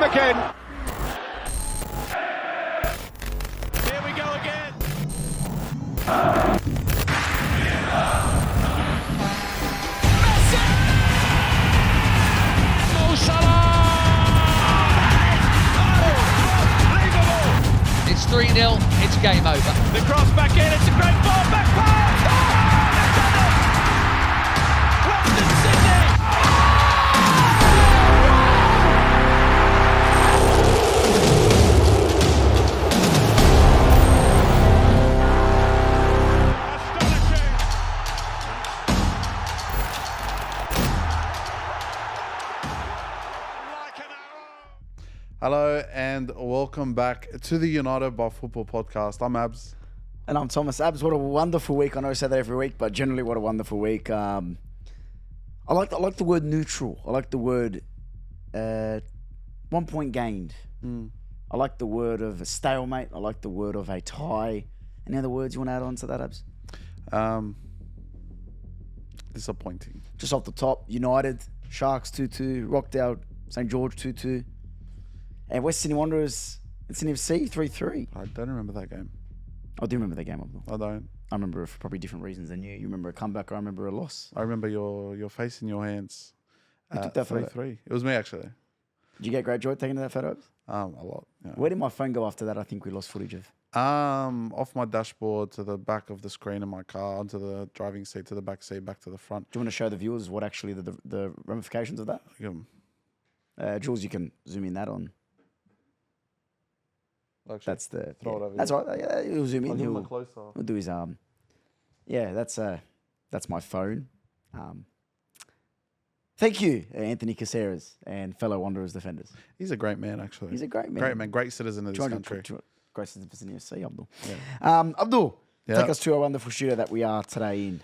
time again. Here we go again. Messi! Mo Salah! Unbelievable! It's 3-0, it's game over. The cross back in, it's a great ball, back pass! Oh, Western Sydney! Hello and welcome back to the United by Football podcast. I'm Abz. And I'm Thomas. Abz, what a wonderful week. I know I say that every week, but generally what a wonderful week. I like the word neutral. I like the word 1 point gained. I like the word of a stalemate. I like the word of a tie. Any other words you want to add on to that, Abz? Disappointing. Just off the top, United, Sharks 2-2, Rockdale, St. George 2-2. And West Sydney Wanderers and Sydney FC 3-3. I don't remember that game. I do remember that game, Abdul. I don't. I remember it for probably different reasons than you. You remember a comeback, I remember a loss. I remember your face in your hands. Who took that photo? 3-3. It was me actually. Did you get great joy taking that photo? A lot. Yeah. Where did my phone go after that? I think we lost footage of. Off my dashboard to the back of the screen in my car, onto the driving seat, to the back seat, back to the front. Do you want to show the viewers what actually the ramifications of that? Jules, you can zoom in that on. Actually, That's the. throw it over That's here. right. Yeah, he'll zoom in. I'll give him a He'll closer. do his arm. Yeah, that's my phone. Thank you, Anthony Caceres and fellow Wanderers defenders. He's a great man, actually. He's a great man. Great man. Great citizen of this country. Great citizen of the Abdul. Yeah. Abdul, Yeah. take us to our wonderful studio that we are today in.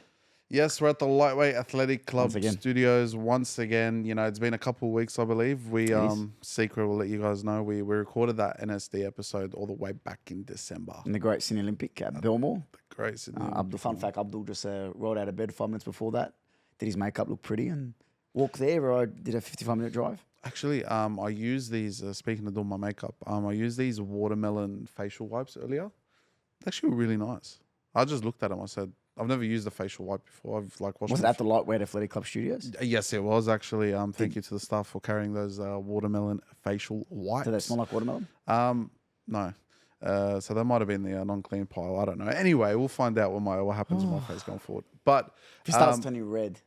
Yes, we're at the Lightweight Athletic Club Once again. studios once again. You know, it's been a couple of weeks, I believe. We secret will let you guys know we recorded that NSD episode all the way back in December. In the Great Sydney Olympic at Belmore. Great Sydney. Abdul, fun fact, Abdul just rolled out of bed 5 minutes before that. Did his makeup look pretty and walked there, or I did a 55-minute drive? Actually, I use these, speaking of doing my makeup, I used these watermelon facial wipes earlier. They're actually really nice. I just looked at them. I said, I've never used a facial wipe before. I've washed Was it my at the Lightweight Athletic Club studios? Yes, it was actually. Thank you to the staff for carrying those watermelon facial wipes. Do they smell like watermelon? No. So that might have been the non-clean pile. I don't know. Anyway, we'll find out what happens with my face going forward. But If it starts turning red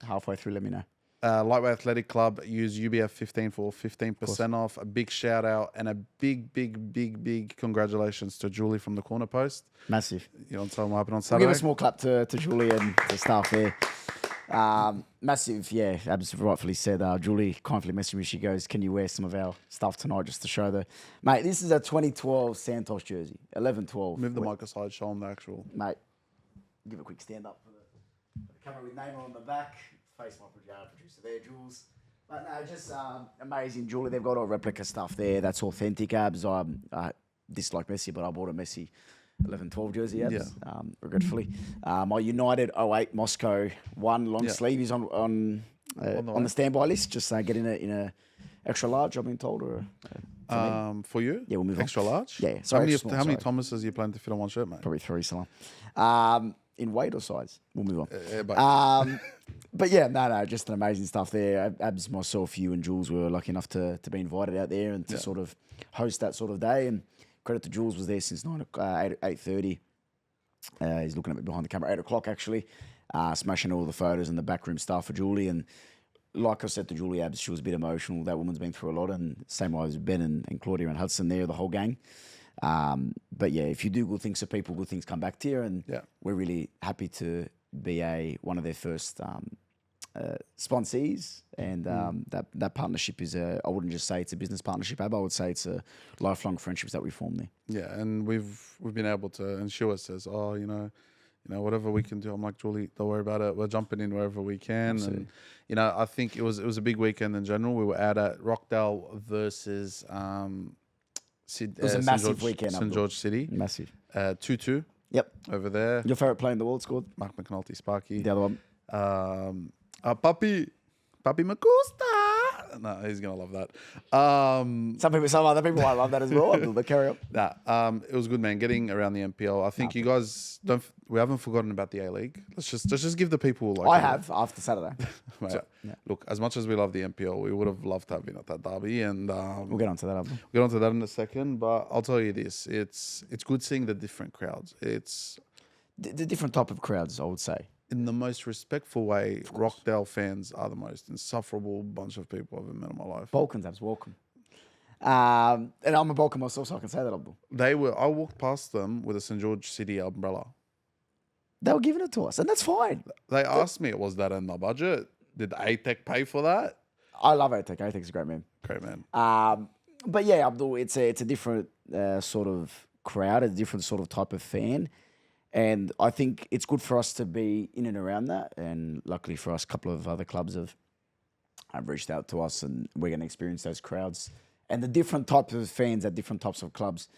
halfway through, let me know. Lightweight Athletic Club, use UBF15 for 15% off. A big shout out and a big congratulations to Julie from the Corner Post. Massive. You want to tell them what happened on We'll Saturday? give a small clap to Julie and the staff there. Massive, yeah, Abs rightfully said. Julie kindly messaged me. She goes, "Can you wear some of our stuff tonight just to show the..." Mate, this is a 2012 Santos jersey. 11-12. Move the mic aside, show them the actual. Mate, give a quick stand up for the camera with name on the back. Face my producer there, Jules. But no, just amazing, Julie. They've got all replica stuff there. That's authentic, Abs. I dislike Messi, but I bought a Messi 11-12 jersey, Abs, regretfully. My United 08 Moscow 1 long sleeve is on the standby list. Just getting it in a extra large, I've been told. Or For you? Yeah, we'll move on. Extra large? Yeah, How sorry, many, extra small, how many sorry. Thomases you plan to fit on one shirt, mate? Probably 3, Salah. In weight or size? We'll move but on. But yeah, no, just an amazing stuff there. Abs, myself, you and Jules were lucky enough to be invited out there and to sort of host that sort of day. And credit to Jules, was there since 8:30. He's looking at me behind the camera, 8 o'clock actually, smashing all the photos and the backroom stuff for Julie. And like I said to Julie, Abs, she was a bit emotional. That woman's been through a lot, and same way as Ben and Claudia and Hudson there, the whole gang. But yeah, if you do good things for people, good things come back to you, and we're really happy to be one of their first sponsees, and that partnership is I wouldn't just say it's a business partnership, Ab. I would say it's a lifelong friendships that we formed there. yeah, and we've been able to, and Shua says, oh, you know, whatever we can do. I'm like, Julie, don't worry about it. We're jumping in wherever we can. Absolutely. And I think it was a big weekend in general. We were out at Rockdale versus It was a massive weekend. St. George City. Massive. 2-2 Yep. over there. Your favourite player in the world scored? Mark McNulty, Sparky. The other one? Papi Magusta. No, he's gonna love that. Some other people might love that as well. Abdul, but carry on. It was good, man. Getting around the NPL. I think you guys don't. We haven't forgotten about the A League. Let's just give the people like. I have after Saturday. Mate, look, as much as we love the NPL, we would have loved to have been at that derby, and We'll get onto that, Abdul. we'll get onto that in a second. But I'll tell you this: it's good seeing the different crowds. It's The different type of crowds, I would say. in the most respectful way. Rockdale fans are the most insufferable bunch of people I've ever met in my life. Balkans, Abs, welcome. And I'm a Balkan myself, so I can say that, Abdul. They were. I walked past them with a St George City umbrella. They were giving it to us, and that's fine. They asked me, "Was that in the budget? Did ATEC pay for that?" I love ATEC. ATEC's a great man. Great man. But yeah, Abdul, it's a different sort of crowd, a different sort of type of fan. And I think it's good for us to be in and around that. And luckily for us, a couple of other clubs have reached out to us, and we're going to experience those crowds and the different types of fans at different types of clubs.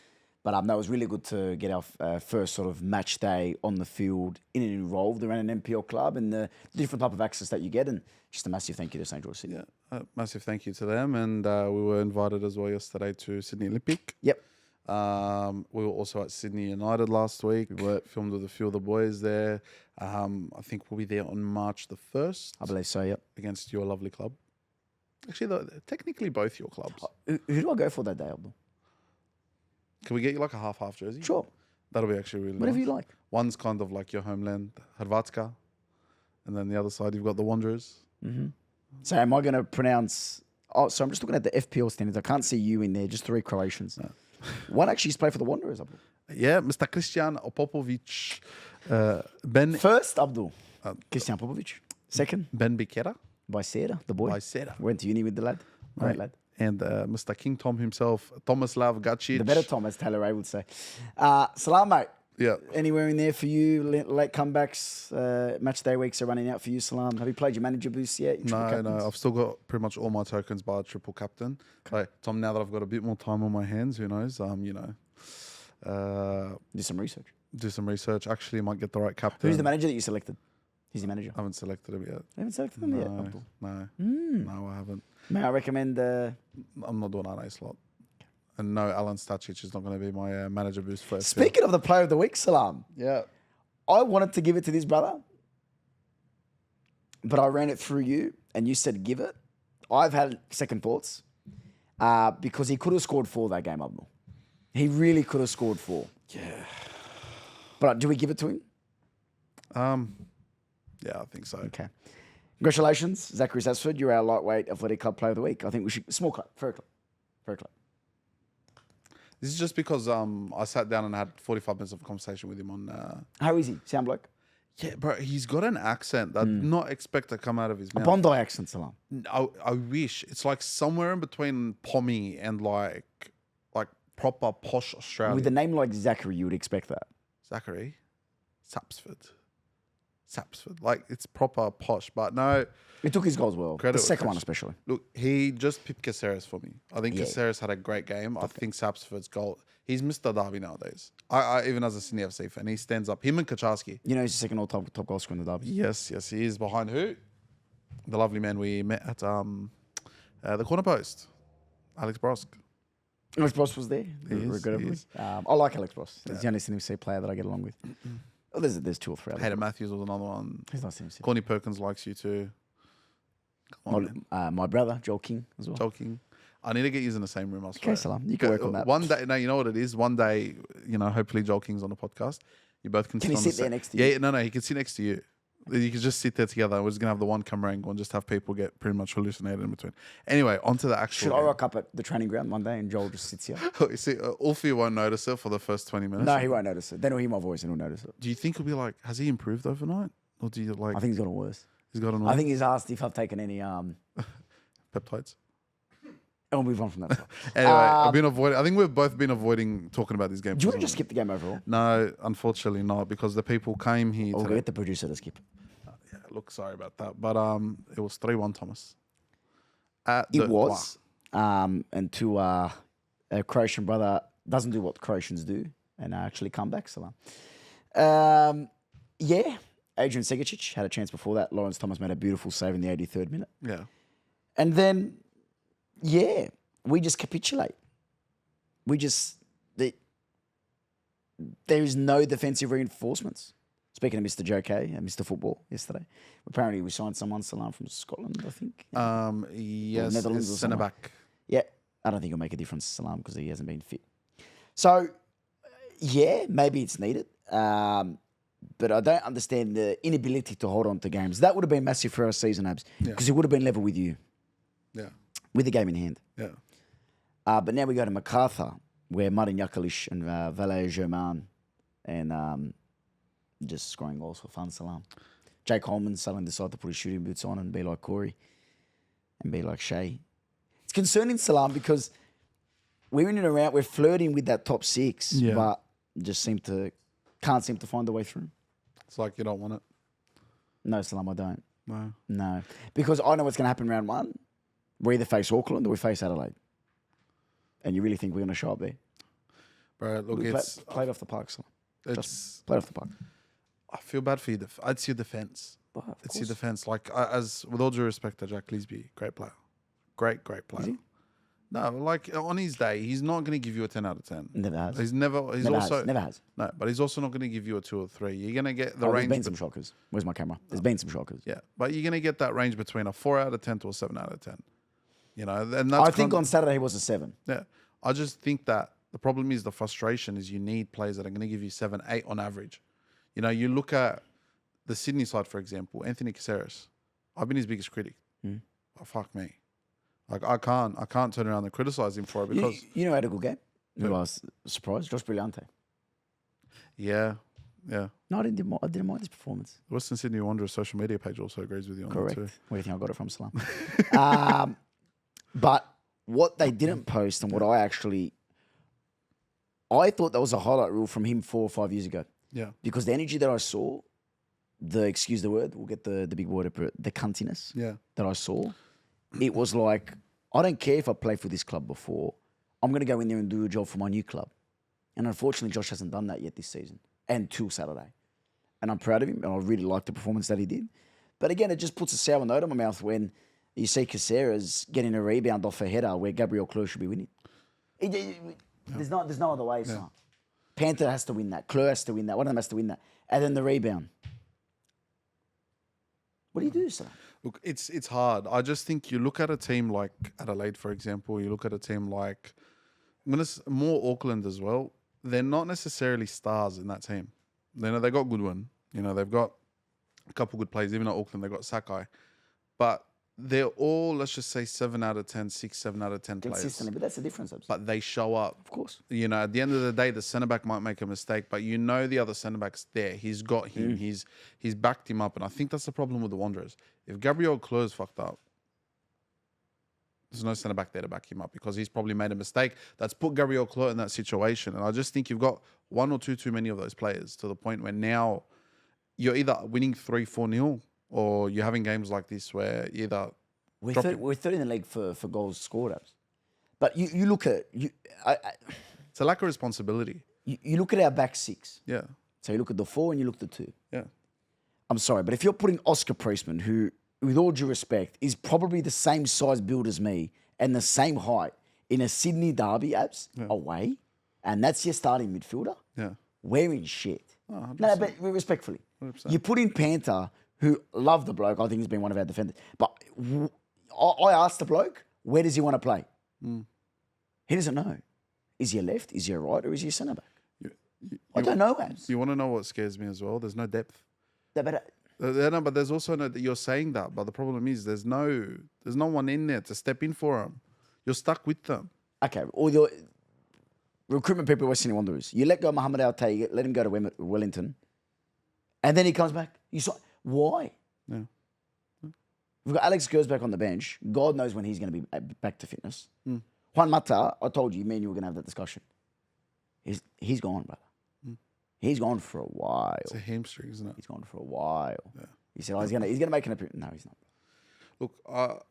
But that was really good to get our first sort of match day on the field in and involved around an NPL club and the different type of access that you get. And just a massive thank you to St. George City. Yeah, massive thank you to them. And we were invited as well yesterday to Sydney Olympic. Yep. We were also at Sydney United last week. We were filmed with a few of the boys there. I think we'll be there on March the 1st. I believe so, yep. Against your lovely club. Actually, technically both your clubs. Who do I go for that day, Abdul? Can we get you like a half jersey? Sure. That'll be actually really Whatever nice. you like. One's kind of like your homeland, Hrvatska. And then the other side, you've got the Wanderers. Mm-hmm. So am I going to pronounce... Oh, so I'm just looking at the FPL standards. I can't see you in there, just 3 Croatians. No. One actually used to play for the Wanderers, Abdul. Yeah, Mr. Christian Popovic. Ben First, Abdul. Christian Popovic. Second, Ben Bikera. Bajsera, the boy. Bajsera. Went to uni with the lad. Great Right. lad. And Mr. King Tom himself, Tomislav Gacic. The better Tom, as Taylor Ray would say. Salam, mate. Yeah. Anywhere in there for you? Late comebacks, match day weeks are running out for you, Salam. Have you played your manager boost yet? Your triple No, captains? I've still got pretty much all my tokens by triple captain. So, Tom, now that I've got a bit more time on my hands, who knows? Do some research. Do some research. Actually, might get the right captain. Who's the manager that you selected? He's your manager. I haven't selected him yet. You haven't selected him yet, Abdul. No, I haven't. May I recommend... I'm not doing an A slot. And no, Alan Stacic is not going to be my manager boost for FPL. Speaking of the player of the week, Salam, Yeah. I wanted to give it to this brother, but I ran it through you, and you said give it. I've had second thoughts because he could have scored 4 that game, Abdul. He really could have scored 4. Yeah. But do we give it to him? Yeah, I think so. Okay. Congratulations, Zachary Satsford. You're our lightweight athletic club player of the week. I think we should... Small club. Fair club. Fair club. This is just because I sat down and had 45 minutes of a conversation with him on... How is he? Sound bloke? Yeah, bro, he's got an accent that I did not expect to come out of his A mouth. Bondi accent, Salam. I wish. It's like somewhere in between Pommy and like proper posh Australian. With a name like Zachary, you would expect that. Zachary? Sapsford. Like, it's proper posh, but no. He took his goals well. Credit The was second one fresh. especially. Look, he just pipped Caceres for me. I think Yeah. Caceres had a great game. I think Sapsford's goal... He's Mr. Derby nowadays. I even as a Sydney FC fan, he stands up. Him and Kaczarski. You know he's the second all-time top goal scorer in the derby. Yes, he is. Behind who? The lovely man we met at the corner post. Alex Brosk. Alex Bross was there, He is, regrettably. he is. I like Alex Bross. He's the only Sydney FC player that I get along with. Oh, there's 2 or 3 others. Hayden Matthews was another one. He's not Sydney FC. Corny Perkins likes you too. Come on, man. My brother, Joel King, as well. Joking. I need to get you in the same room, I swear. Okay, Salam. You can work on that. One day, no, you know what it is? One day, hopefully Joel King's on the podcast. You both can Can sit he on sit the there next to you? Yeah, no, he can sit next to you. You can just sit there together. We're just going to have the one camera angle and just have people get pretty much hallucinated in between. Anyway, on to the actual Should I game. rock up at the training ground one day and Joel just sits here? You see, Ulfie won't notice it for the first 20 minutes. No, he won't notice it. Then he'll hear my voice and he'll notice it. Do you think he'll be like, has he improved overnight? Or do you like, I think he's gotten worse. he's got an I think he's asked if I've taken any... peptides? And we'll move on from that. Anyway, I've been avoiding. I think we've both been avoiding talking about this game. Do you want to just skip the game overall? No, unfortunately not, because the people came here. Or we'll today. get the producer to skip. Yeah, look, sorry about that, but it was 3-1 Thomas. It was. And to a Croatian brother doesn't do what Croatians do and actually come back, Salam. Yeah, Adrian Segicic had a chance before that. Lawrence Thomas made a beautiful save in the 83rd minute. Yeah, And then Yeah, we just capitulate. There is no defensive reinforcements. Speaking of Mr. Joe K and Mr. Football yesterday, apparently we signed someone, Salam from Scotland, I think. Yes, Netherlands or centre somewhere. back. Yeah, I don't think it'll make a difference to Salam because he hasn't been fit. So, yeah, maybe it's needed. But I don't understand the inability to hold on to games. That would have been massive for our season, Abs, because it would have been level with you, Yeah, with the game in hand. yeah. But now we go to MacArthur, where Martin Jakalic and Valet Germain and just scoring goals for fun, Salam. Jake Holman suddenly decided to put his shooting boots on and be like Corey and be like Shea. It's concerning, Salam, because we're in and around, we're flirting with that top six, but just can't seem to find a way through. It's like you don't want it. No, Salam, I don't. No. Because I know what's going to happen round one. We either face Auckland or we face Adelaide. And you really think we're going to show up there? Bro, look, Played off the park, Salam. it's. Played off the park. I feel bad for you. It's your defense. It's your defense. Like, as with all due respect to Jack Lisby, great player. Great player. Is he? No, like on his day, he's not going to give you a 10 out of 10. Never has. He's never has. No, but he's also not going to give you a 2 or 3. You're going to get the There's range. been some shockers. Where's my camera? There's been some shockers. Yeah, but you're going to get that range between a 4 out of 10 to a 7 out of 10. You know, and that's I think on Saturday he was a 7. Yeah, I just think that the problem is the frustration is you need players that are going to give you 7, 8 on average. You know, you look at the Sydney side, for example, Anthony Caceres. I've been his biggest critic. Oh, fuck me. Like, I can't turn around and criticize him for it because... You know who had a good game? Who I was surprised? Josh Brillante. Yeah. No, I didn't mind his performance. The Western Sydney Wanderers social media page also agrees with you on Correct. that too. Where do you think I got it from, Salam? But what they didn't post and what I thought that was a highlight reel from him 4 or 5 years ago. Yeah. Because the energy that I saw, excuse the word, we'll get the big word, the cuntiness that I saw, it was like, I don't care if I played for this club before. I'm going to go in there and do a job for my new club. And unfortunately, Josh hasn't done that yet this season until Saturday. And I'm proud of him, and I really like the performance that he did. But again, it just puts a sour note in my mouth when you see Caceres getting a rebound off a header where Gabriel Cleur should be winning. There's no other way, son. Panther has to win that. Cleur has to win that. One of them has to win that. And then the rebound. What do you do, son? Look, it's hard. I just think you look at a team like Adelaide, for example. You look at a team like more Auckland as well. They're not necessarily stars in that team. They got Goodwin. You know, they've got a couple good players. Even at Auckland, they've got Sakai. But they're all, let's just say, 7 out of 10, 6, 7 out of 10 players. Consistently, but that's the difference. But they show up. Of course. You know, at the end of the day, the centre-back might make a mistake, but you know the other centre-back's there. He's got him. He's backed him up. And I think that's the problem with the Wanderers. If Gabriel Cleur's fucked up, there's no centre-back there to back him up because he's probably made a mistake that's put Gabriel Cleur in that situation. And I just think you've got 1 or 2 too many of those players to the point where now you're either winning 3-4-0 or you're having games like this where you either... We're third in the league for goals scored, Abs. But you look at... It's a lack of responsibility. You look at our back six. Yeah. So you look at the 4 and you look at the 2. Yeah. I'm sorry, but if you're putting Oscar Priestman, who, with all due respect, is probably the same size build as me and the same height in a Sydney derby, Abs, away, and that's your starting midfielder, we're in shit. Oh, no, but respectfully. 100%. You put in Panther, who love the bloke. I think he's been one of our defenders. But I asked the bloke, where does he want to play? He doesn't know. Is he a left? Is he a right? Or is he a centre back? I don't know, Abs. You want to know what scares me as well? There's no depth. But But there's also no... You're saying that, but the problem is there's no one in there to step in for them. You're stuck with them. Okay, all the recruitment people at Western Sydney Wanderers. You let go of Mohamed Al-Tay, let him go to Wellington, and then he comes back. Why? Yeah. We've got Alex Gersbeck on the bench. God knows when he's going to be back to fitness. Juan Mata, I told you, me and you were going to have that discussion. He's gone, brother. He's gone for a while. It's a hamstring, isn't it? He's gone for a while. Yeah. He said, he's gonna make an appearance. No, he's not. Look,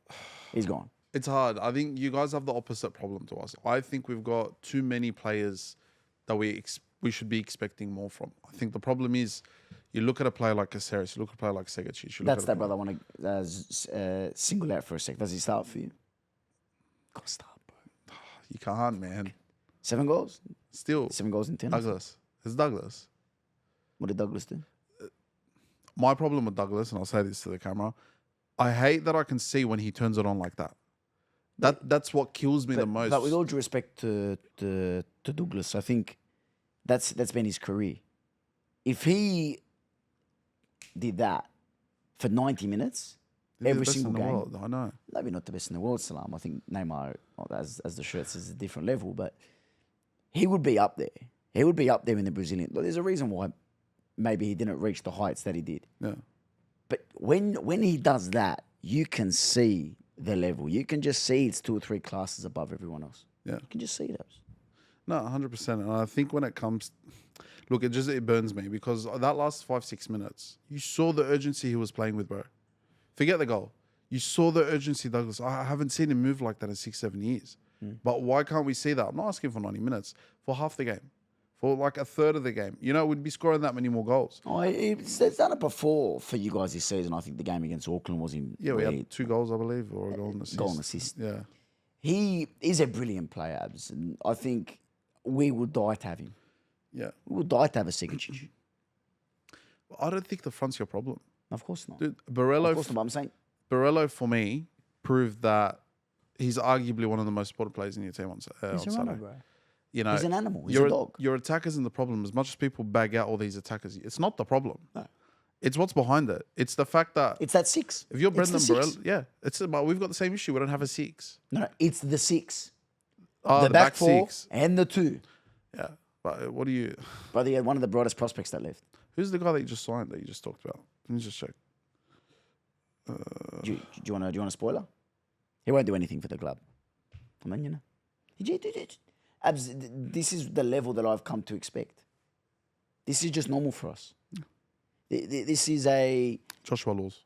he's gone. It's hard. I think you guys have the opposite problem to us. I think we've got too many players that we should be expecting more from. I think the problem is you look at a player like Caceres, you look at a player like Segacic. That's that brother I want to single out for a sec. Does he start for you? Gotta start, bro. You can't, man. 7 goals? Still, 7 goals in 10. Douglas. It's Douglas. What did Douglas do? My problem with Douglas, and I'll say this to the camera, I hate that I can see when he turns it on like that. That's what kills me the most. But with all due respect to Douglas, I think that's been his career. If he did that for 90 minutes, He's the every best single in the game, world, I know. maybe not the best in the world, Salam. I think Neymar, as the shirt says, is a different level, but he would be up there. He would be up there in the Brazilian. Look, there's a reason why maybe he didn't reach the heights that he did. Yeah. But when he does that, you can see the level. You can just see it's 2 or 3 classes above everyone else. Yeah. You can just see those. No, 100%. And I think when it comes, look, it burns me because that last 5-6 minutes, you saw the urgency he was playing with, bro. Forget the goal. You saw the urgency, Douglas. I haven't seen him move like that in 6-7 years. But why can't we see that? I'm not asking for 90 minutes, for half the game, for like a third of the game. You know, we'd be scoring that many more goals. Oh, it's done it before for you guys this season. I think the game against Auckland was him. Yeah, we had 2 goals, I believe, or a goal and assist. Goal and assist. Yeah. He is a brilliant player, Abz, and I think we would die to have him. Yeah. We would die to have a Sigurdsson. I don't think the front's your problem. Of course not. Dude, Of course not, but I'm saying Barello, for me, proved that he's arguably one of the most important players in your team on he's Saturday. a runner, bro. You know, He's an animal. He's your, a dog. Your attackers in the problem. As much as people bag out all these attackers, it's not the problem. No. It's what's behind it. It's the fact that It's that 6. if you're It's Brendan the 6. Barello, yeah, it's about we've got the same issue. We don't have a 6. No, it's the 6. Oh, The back 4 6. and the 2. Yeah, but what do you? Brother, he had one of the brightest prospects that left. Who's the guy that you just signed that you just talked about? Let me just check. Do you want a spoiler? He won't do anything for the club. I mean, you know. Abs, this is the level that I've come to expect. This is just normal for us. This is a... Joshua Laws.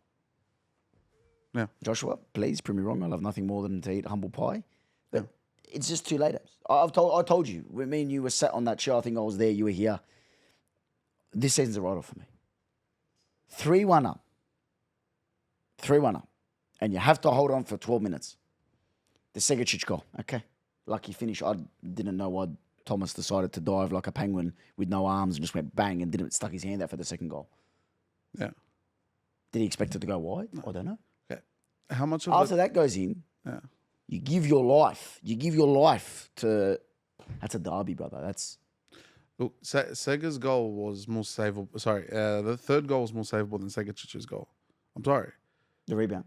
Yeah. Joshua, please, prove me wrong. I love nothing more than to eat humble pie. But it's just too late. I told you. When me and you were sat on that chair, I think I was there, you were here. This season's a write-off for me. 3-1 up. 3-1 up. And you have to hold on for 12 minutes. The Sigurdsson goal. Okay. Lucky finish. I didn't know why Thomas decided to dive like a penguin with no arms and just went bang and didn't stuck his hand out for the second goal. Yeah. Did he expect it to go wide? I don't know. Okay. How much of After it? that goes in, Yeah. you give your life. You give your life to... That's a derby, brother. That's... Look, Sega's goal was more savable. Sorry, the third goal was more savable than Segicic's goal. I'm sorry. The rebound.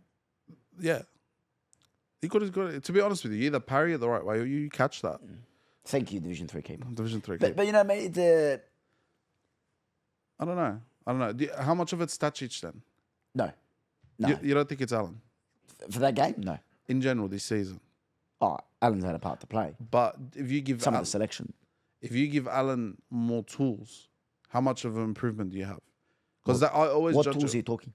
Yeah. He could have got it. To be honest with you, either parry it the right way or you catch that. Thank you, Division 3 keeper. Division 3 But you know, mate, I don't know. How much of it's Stacic then? no. No. You don't think it's Allen? For that game? No. In general, this season. Oh, Allen's had a part to play. But if you give Some of the selection. if you give Allen more tools, how much of an improvement do you have? Because I always What judge tools it. are you talking?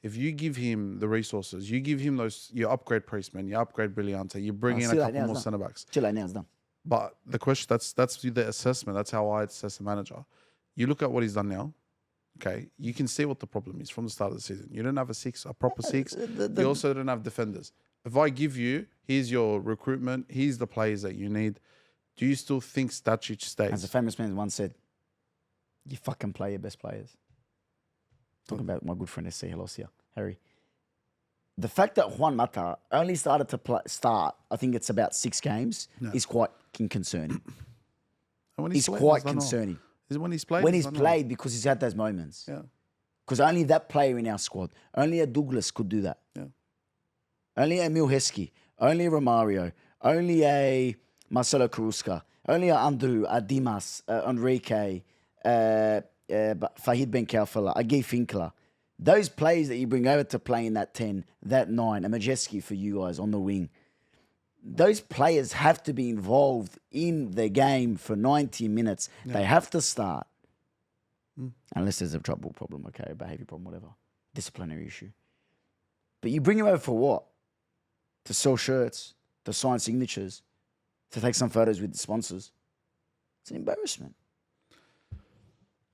If you give him the resources, you give him those, you upgrade Priestman, you upgrade Brilliante, you bring in a see that couple now, more it's centre backs. Chill out, now it's done. But the question, that's the assessment. That's how I assess a manager. You look at what he's done now. Okay, you can see what the problem is from the start of the season. You don't have a proper 6. You also don't have defenders. If I give you, here's your recruitment, here's the players that you need, do you still think Stacic stays? As a famous man once said, you fucking play your best players. Talking about my good friend SC Helosia, Harry. The fact that Juan Mata only started to start, I think it's about 6 games, is quite concerning. And when It's played, quite he's done well. concerning. Is it when he's played? When he's done well. played, because he's had those moments. Yeah. Because only that player in our squad, only a Douglas could do that. Yeah. Only a Milheski, only a Romario, only a Marcelo Carusca, only a Andrew, a Dimas, Enrique, Fahid Ben Kaufala, a Guy Finkler. Those players that you bring over to play in that 10, that 9, a Majeski for you guys on the wing, those players have to be involved in the game for 90 minutes. Yeah. They have to start. Unless there's a trouble problem, okay, a behaviour problem, whatever. Disciplinary issue. But you bring him over for what? To sell shirts, to sign signatures, to take some photos with the sponsors. It's an embarrassment.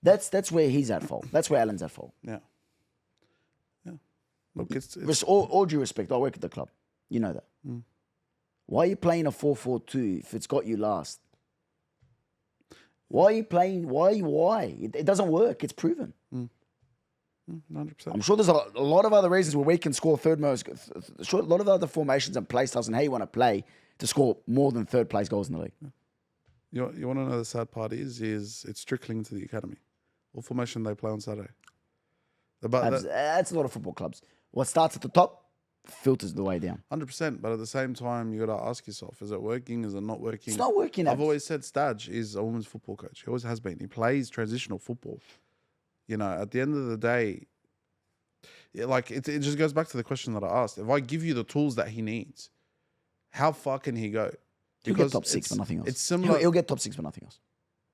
That's where he's at fault. That's where Alan's at fault. Yeah. Yeah. Look, it's all due respect, I work at the club. You know that. Why are you playing a 4-4-2 if it's got you last? Why are you playing? Why? It doesn't work. It's proven. 100%. I'm sure there's a lot of other reasons where we can score third most. Sure, a lot of other formations and play styles and how you want to play to score more than third place goals in the league. You want to know the sad part is it's trickling to the academy. What formation they play on Saturday? That's a lot of football clubs. What starts at the top filters the way down. 100%. But at the same time, you got to ask yourself: is it working? Is it not working? It's not working. I've always said Stadge is a women's football coach. He always has been. He plays transitional football. You know, at the end of the day, it just goes back to the question that I asked. If I give you the tools that he needs, how far can he go? He'll get top 6 but nothing else. It's similar. He'll get top 6 but nothing else.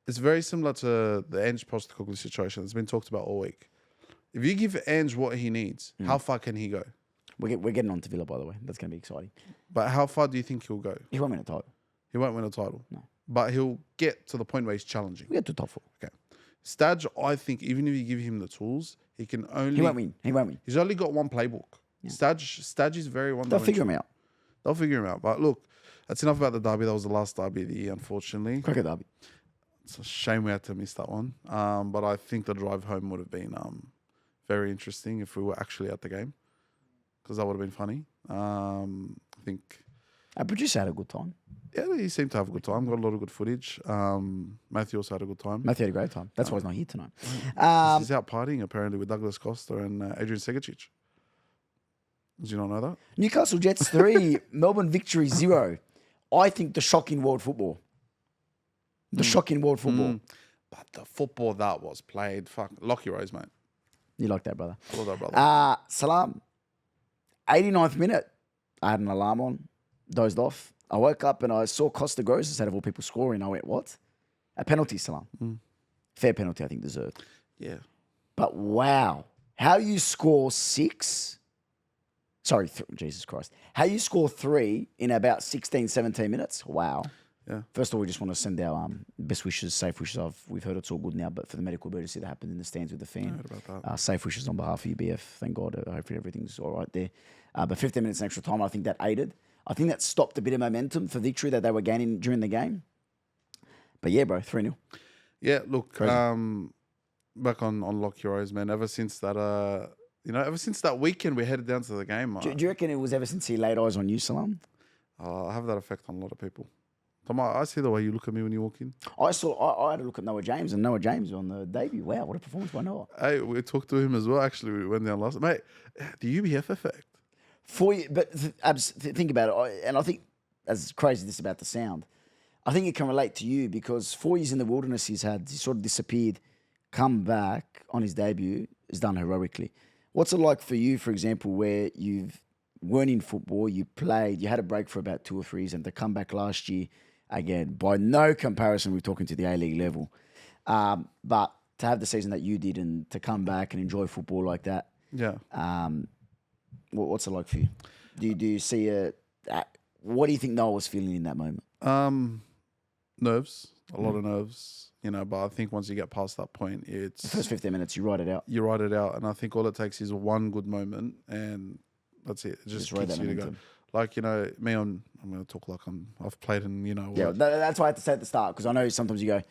It's very similar to the Ange Postecoglou situation that's been talked about all week. If you give Ange what he needs, how far can he go? We're getting on to Villa, by the way. That's going to be exciting. But how far do you think he'll go? He won't win a title. He won't win a title. No. But he'll get to the point where he's challenging. We'll get to top 4. Okay. Stadge, I think, even if you give him the tools, he can only... He won't win. He's only got one playbook. Yeah. Stadge is very one-dimensional. They'll figure him out. They'll figure him out. But look, that's enough about the derby. That was the last derby of the year, unfortunately. Cricket derby. It's a shame we had to miss that one. But I think the drive home would have been very interesting if we were actually at the game, because that would have been funny. I think... Our producer had a good time. Yeah, he seemed to have a good time. Got a lot of good footage. Matthew also had a good time. Matthew had a great time. That's why he's not here tonight. He's out partying apparently with Douglas Costa and Adrian Segacic. Did you not know that? Newcastle Jets 3, Melbourne Victory 0. I think the shocking world football. Shocking world football. But the football that was played, fuck, lock your eyes, mate. You like that, brother? I love that, brother. Salam. 89th minute. I had an alarm on. Dozed off. I woke up and I saw Costa Gross out of all people scoring. I went, what? A penalty, Salam. Fair penalty, I think, deserved. Yeah. But wow. How you score 6... Sorry, Jesus Christ. How you score 3 in about 16, 17 minutes? Wow. Yeah. First of all, we just want to send our best wishes, safe wishes. We've heard it's all good now, but for the medical emergency that happened in the stands with the fan. I heard about that. Safe wishes on behalf of UBF. Thank God. Hopefully everything's all right there. But 15 minutes in extra time, I think that aided. I think that stopped a bit of momentum for victory that they were gaining during the game. But yeah, bro, 3-0. Yeah, look, back on Lock Your Eyes, man. Ever since that, ever since that weekend we headed down to the game. Do you reckon it was ever since he laid eyes on you, Salam? I have that effect on a lot of people. Tom, I see the way you look at me when you walk in. I had a look at Noah James, and Noah James on the debut. Wow, what a performance by Noah. Hey, we talked to him as well, actually. We went down last... Mate, the UBF effect. Think about it, and I think, as crazy as this about the sound, I think it can relate to you because 4 years in the wilderness he sort of disappeared, come back on his debut, is done heroically. What's it like for you, for example, where you weren't in football, you played, you had a break for about 2 or 3 years, and to come back last year, again, by no comparison, we're talking to the A-League level, but to have the season that you did and to come back and enjoy football like that, what's it like for you? Do you see what do you think Noah was feeling in that moment? Nerves, a lot of nerves, but I think once you get past that point, it's... The first 15 minutes, you write it out. You write it out, and I think all it takes is one good moment, and that's it. It just gets you to go. Like, me, I'm going to talk like I've played in, Yeah, that's why I had to say at the start, because I know sometimes you go,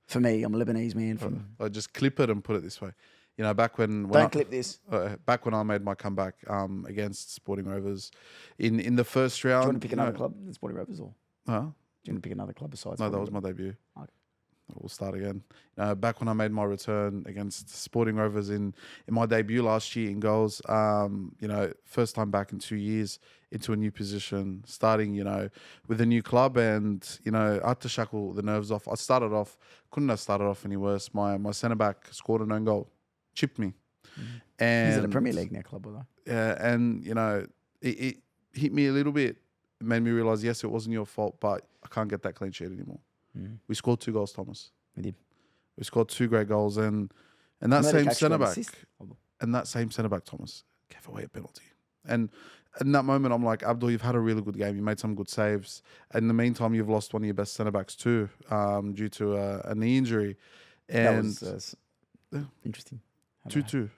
for me, I'm a Lebanese man. I just clip it and put it this way. Back when clip this. Back when I made my comeback against Sporting Rovers in the first round. Do you want to pick another club than Sporting Rovers, or? Huh? Do you want to pick another club besides? No, that was my debut. Okay. We'll start again. Back when I made my return against Sporting Rovers in my debut last year in goals, first time back in 2 years into a new position, starting, with a new club, and, I had to shackle the nerves off. Couldn't have started off any worse. My centre-back scored an own goal, chipped me. And he's at the Premier League now, club, though. Yeah, and, it hit me a little bit. It made me realise, yes, it wasn't your fault, but I can't get that clean sheet anymore. We scored 2 goals, Thomas. We did. We scored 2 great goals, and that same centre back, Thomas, gave away a penalty. And in that moment, I'm like, Abdul, you've had a really good game. You made some good saves. In the meantime, you've lost one of your best centre backs too, due to a knee injury. And that was interesting. 2-2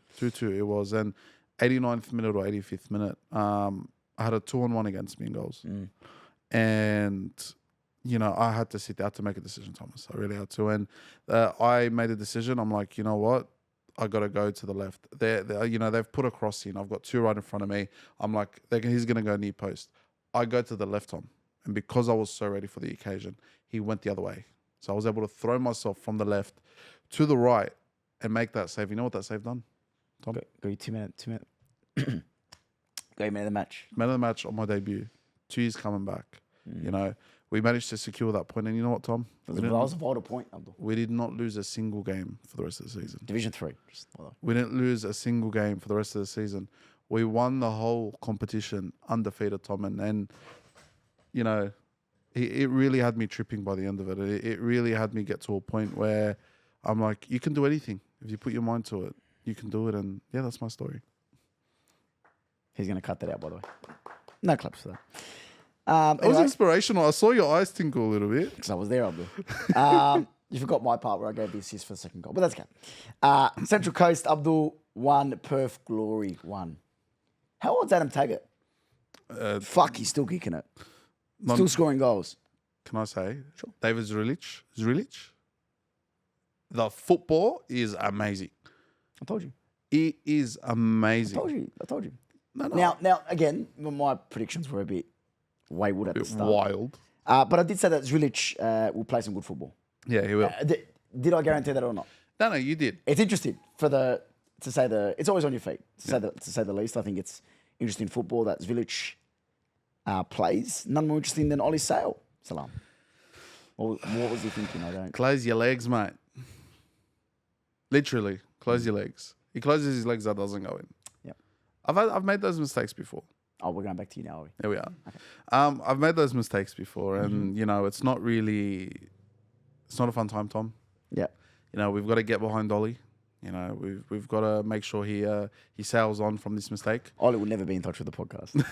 it was. And 89th minute or 85th minute, I had a 2-on-1 against me in goals. And, I had to sit down to make a decision, Thomas. I really had to. And I made a decision. I'm like, you know what? I got to go to the left. They've put a cross in. I've got two right in front of me. I'm like, he's going to go near post. I go to the left, Tom. And because I was so ready for the occasion, he went the other way. So I was able to throw myself from the left to the right and make that save. You know what that save done, Tom? Go you 2 minutes. 2 minutes. Go you man of the match. Man of the match on my debut. 2 years coming back. We managed to secure that point. And you know what, Tom? That was a vital point, Abdul. We did not lose a single game for the rest of the season. Division 3. We didn't lose a single game for the rest of the season. We won the whole competition undefeated, Tom. And it really had me tripping by the end of it. It really had me get to a point where I'm like, you can do anything. If you put your mind to it, you can do it. And yeah, that's my story. He's going to cut that out, by the way. No claps for that. It was inspirational. I saw your eyes tinkle a little bit. Because I was there, Abdul. You forgot my part where I gave the assist for the second goal. But that's okay. Central Coast, Abdul 1, Perth Glory 1. How old's Adam Taggart? Fuck, he's still kicking it. Still scoring goals. Can I say? Sure. David Zrilic. The football is amazing. I told you. It is amazing. I told you. No. Now, again, my predictions were a bit wayward at the start. Wild. But I did say that Zrilic will play some good football. Yeah, he will. Did I guarantee that or not? No, you did. It's interesting it's always on your feet, to say the least. I think it's interesting football that Zrilic plays. None more interesting than Ollie Sale. Salam. What was he thinking? I don't. Close your legs, mate. Literally, close your legs. He closes his legs, that doesn't go in. Yep. I've made those mistakes before. Oh, we're going back to you now, are we? There we are. Okay. I've made those mistakes before, and it's not a fun time, Tom. Yeah. We've got to get behind Ollie. We've got to make sure he sails on from this mistake. Ollie will never be in touch with the podcast.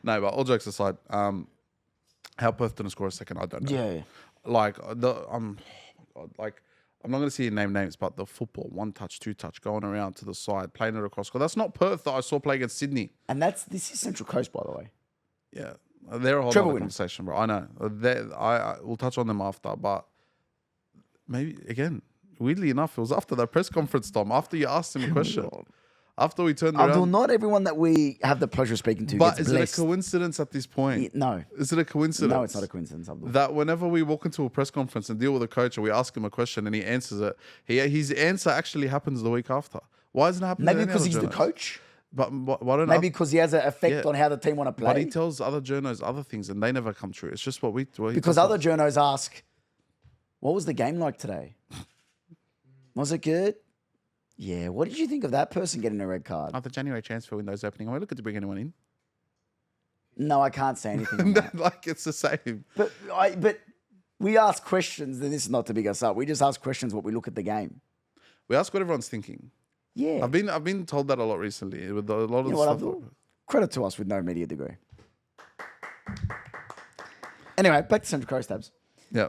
No, but all jokes aside, how Perth didn't score a second, I don't know. Yeah. I'm not going to see you name names, but the football, 1 touch, 2 touch, going around to the side, playing it across. That's not Perth that I saw play against Sydney. And this is Central Coast, by the way. Yeah. They're a whole Treble other winners. conversation, bro. I know. We'll touch on them after, but maybe, again, weirdly enough, it was after that press conference, Tom, after you asked him a question. After we turned Abdul, around. not everyone that we have the pleasure of speaking to But gets is blessed. it a coincidence at this point? No. Is it a coincidence? No, it's not a coincidence, Abdul. That whenever we walk into a press conference and deal with a coach and we ask him a question and he answers it, his answer actually happens the week after. Why doesn't it happen? Maybe to any because other he's the journos? coach. But why don't Maybe because he has an effect on how the team want to play. But he tells other journos other things and they never come true. It's just what we do. Because other journos ask, what was the game like today? Was it good? Yeah. What did you think of that person getting a red card? The January transfer window's opening. Am I looking to bring anyone in? No, I can't say anything on that. Like, it's the same. But we ask questions, and this is not to big us up. We just ask questions what we look at the game. We ask what everyone's thinking. Yeah. I've been told that a lot recently with a lot of You know stuff. what, credit to us with no media degree. Anyway, back to Central Coast, Abs. Yeah.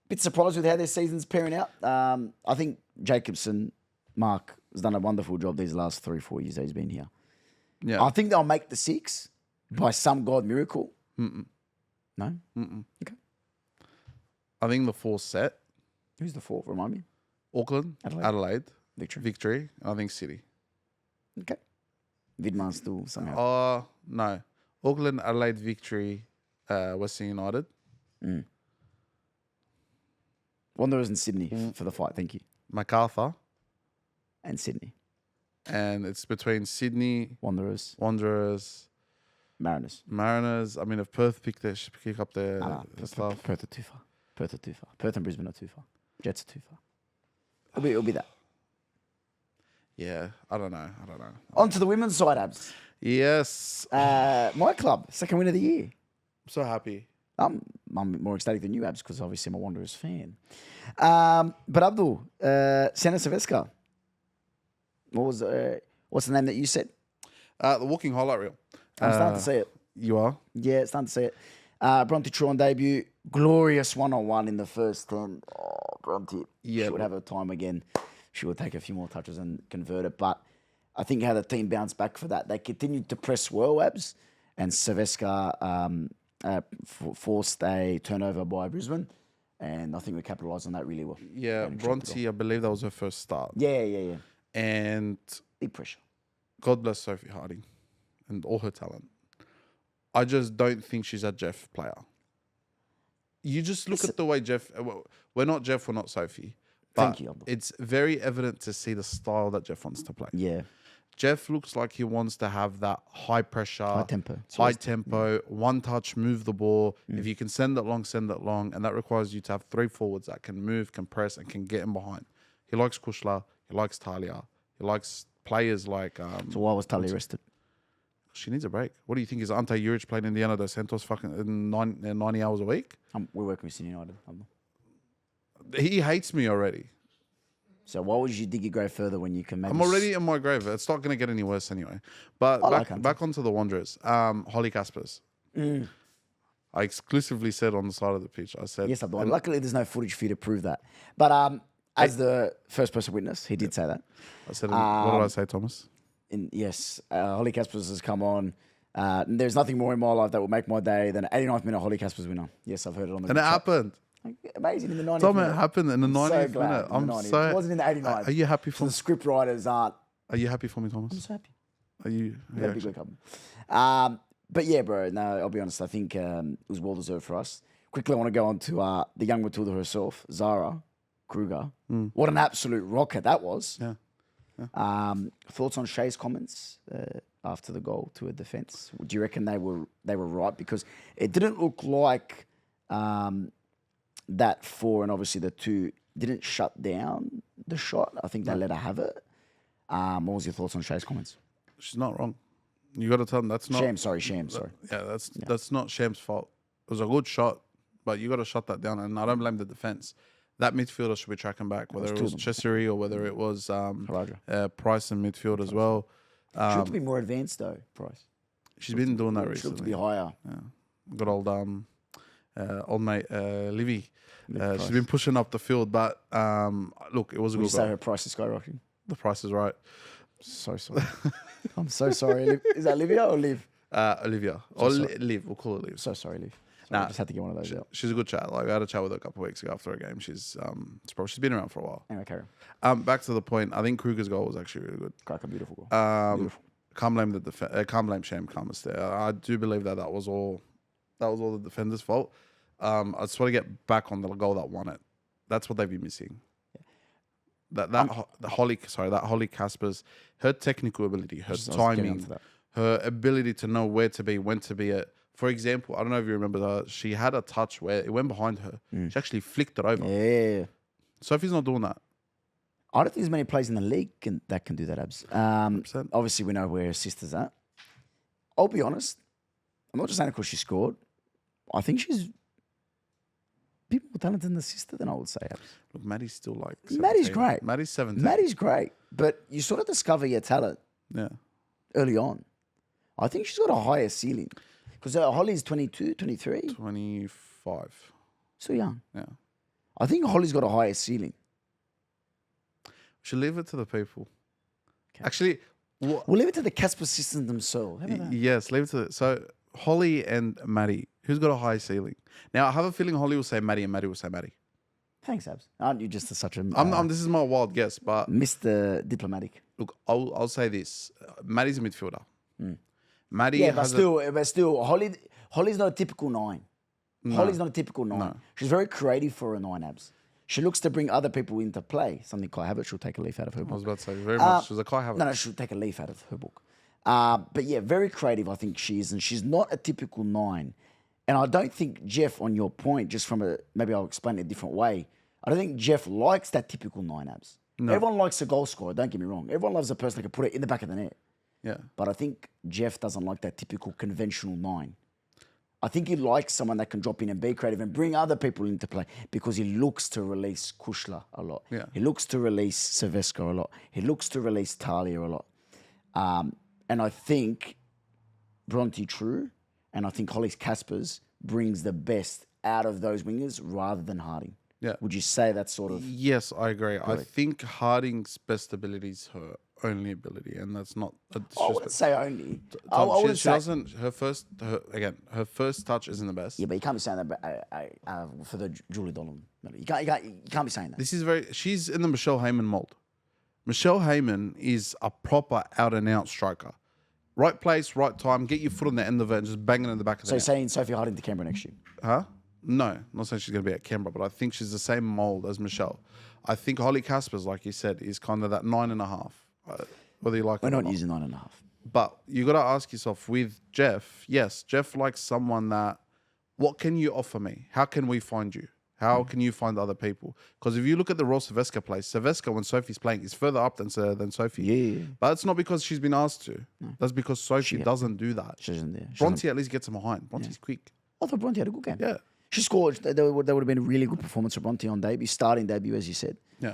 Bit surprised with how their season's pairing out. I think Jacobson, Mark, has done a wonderful job these last 3-4 years that he's been here. Yeah. I think they'll make the 6 by some God miracle. Mm-mm. No? Mm-mm. Okay. I think the 4 set. Who's the 4th? Remind me. Auckland, Adelaide. Victory. Victory. I think City. Okay. Vidman still somehow. No. Auckland, Adelaide, Victory, Western United. Wanderers and Sydney for the fight. Thank you. MacArthur. And Sydney. And it's between Sydney, Wanderers. Mariners. Mariners. I mean, if Perth pick up their stuff. Perth are too far. Perth and Brisbane are too far. Jets are too far. It'll be that. Yeah, I don't know. On to the women's side, Abs. Yes. My club, second win of the year. I'm so happy. I'm more ecstatic than you, Abs, because obviously I'm a Wanderers fan. But Abdul, Santa Silvestre. What's the name that you said? The walking highlight reel. I'm starting to see it. You are? Yeah, starting to see it. Bronte True on debut. Glorious 1-on-1 in the first 10. Oh, Bronte. Yeah. She would have her time again. She would take a few more touches and convert it. But I think how the team bounced back for that. They continued to press well, Abs. And Silvestre forced a turnover by Brisbane, and I think we capitalised on that really well. Yeah, And shot the goal. Bronte, I believe that was her first start. Yeah. And Big pressure. God bless Sophie Harding and all her talent. I just don't think she's a Jeff player. You just look at the way Jeff... We're not Jeff, we're not Sophie. But Thank you, Abdul. it's very evident to see the style that Jeff wants to play. Yeah. Jeff looks like he wants to have that high pressure, High tempo. one touch, move the ball. If you can send it long, send it long. And that requires you to have 3 forwards that can move, can press, and can get in behind. He likes Kushla. He likes Talia. He likes players like... So why was Talia arrested? She needs a break. What do you think? Is Ante Juric playing Indiana dos Santos fucking 90 hours a week? We're working with Sydney United. He hates me already. So why would you dig your grave further when you can maybe... I'm already in my grave. It's not going to get any worse anyway. But back onto the Wanderers. Holly Caspers. I exclusively said on the side of the pitch. I said... Yes, Abdul. Luckily, there's no footage for you to prove that. But as the first person witness, he did say that. I said... what did I say, Thomas? Yes, Holly Caspers has come on. There's nothing more in my life that will make my day than an 89th minute Holly Caspers winner. Yes, I've heard it on the... And it happened. Amazing in the 90th Tom, minute. it happened in the 90th minute. I'm so... It wasn't in the 89th. Are you happy for So me? the script writers aren't... Are you happy for me, Thomas? I'm so happy. Are you... We had a big week up. But yeah, bro, no, I'll be honest. I think it was well deserved for us. Quickly, I want to go on to the young Matilda herself, Zara Kruger. What an absolute rocket that was. Yeah. Thoughts on Shay's comments after the goal to her defence? Do you reckon they were right? Because it didn't look like that 4 and obviously the 2 didn't shut down the shot. I think they let her have it. What was your thoughts on Shay's comments? She's not wrong. You got to tell them that's not... Sham, sorry. Yeah, that's not Sham's fault. It was a good shot, but you got to shut that down. And I don't blame the defense. That midfielder should be tracking back, whether it was Chessery or whether it was Price in midfield as well. She ought to be more advanced though, Price. She's been doing that She ought to recently. be higher. Yeah. Good old mate Livy. She's been pushing up the field, but look, it was a Would you good say goal. her price is skyrocketing? The price is right. So sorry. I'm so sorry. Is that Olivia or Liv? Olivia. Or Liv. We'll call it Liv. So sorry, Liv. Nah, I just had to get one of those out. She's a good chat. Like I had a chat with her a couple of weeks ago after a game. She's been around for a while. Anyway, carry on. Back to the point. I think Kruger's goal was actually really good. Cracker, beautiful goal. Beautiful. Can't blame the can't blame Sham Khamis there. I do believe that was all the defender's fault. I just want to get back on the goal that won it. That's what they've been missing. Holly Caspers, her technical ability, her timing, her ability to know where to be, when to be at. For example, I don't know if you remember she had a touch where it went behind her. She actually flicked it over. Yeah. Sophie's not doing that. I don't think there's many players in the league that can do that, Abs. 100%. Obviously, we know where her sister's at. I'll be honest. I'm not just saying it because she scored. I think she's a bit more talented than the sister than I would say, Abs. Look, Maddie's still like 17. Maddie's great. Maddie's 17. Maddie's great. But you sort of discover your talent Yeah. early on. I think she's got a higher ceiling. Because Holly's 22, 23. 25. So young. Yeah. I think Holly's got a higher ceiling. We should leave it to the people. Okay. Actually, We'll leave it to the Casper sisters themselves. How about that? yes, leave it to So Holly and Maddie, who's got a high ceiling? Now, I have a feeling Holly will say Maddie and Maddie will say Maddie. Thanks, Abs. Aren't you just such a... This is my wild guess, but Mr. Diplomatic. look, I'll say this. Maddie's a midfielder. Maddie Yeah, but has still, Holly's not a typical 9. Holly's not a typical 9. No. She's very creative for a 9, Abs. She looks to bring other people into play. Something Kai Havertz, she'll take a leaf out of her book. I was about to say, very much. She was a Kai Havertz. No, she'll take a leaf out of her book. But yeah, very creative, I think she is. And she's not a typical 9. And I don't think Jeff, on your point, just from maybe I'll explain it a different way, I don't think Jeff likes that typical 9, Abs. No. Everyone likes a goal scorer, don't get me wrong. Everyone loves a person that can put it in the back of the net. Yeah. But I think Jeff doesn't like that typical conventional 9. I think he likes someone that can drop in and be creative and bring other people into play because he looks to release Kushla a lot. Yeah. He looks to release Silvestre a lot. He looks to release Talia a lot. And I think Bronte true, and I think Holly Caspers brings the best out of those wingers rather than Harding. Yeah. Would you say that's sort of... Yes, I agree. I Correct. think Harding's best ability is her only ability, and that's not a I disrespect. wouldn't say only. I Tom, she wouldn't say... doesn't. Her first touch isn't the best. Yeah, but you can't be saying that for the Julie Dolan. You can't be saying that. This is she's in the Michelle Heyman mold. Michelle Heyman is a proper out and out striker. Right place, right time. Get your foot on the end of it and just bang it in the back of the So you're net. saying Sophie Harding to Canberra next year? Huh? No, I'm not saying she's going to be at Canberra, but I think she's the same mold as Michelle. I think Holly Caspers, like you said, is kind of that 9.5. Whether you like We're it or not using 9.5. But you got to ask yourself with Jeff, yes, Jeff likes someone that, what can you offer me? How can we find you? How can you find other people? Because if you look at the Royal Saveska place, Saveska, when Sophie's playing, is further up than Sophie. Yeah. But it's not because she's been asked to. That's because Sophie doesn't do that. She isn't there. Bronte at least gets him behind. Bronte's quick. I thought Bronte had a good game. Yeah. She scored. That would have been a really good performance for Bronte on debut, starting debut, as you said. Yeah.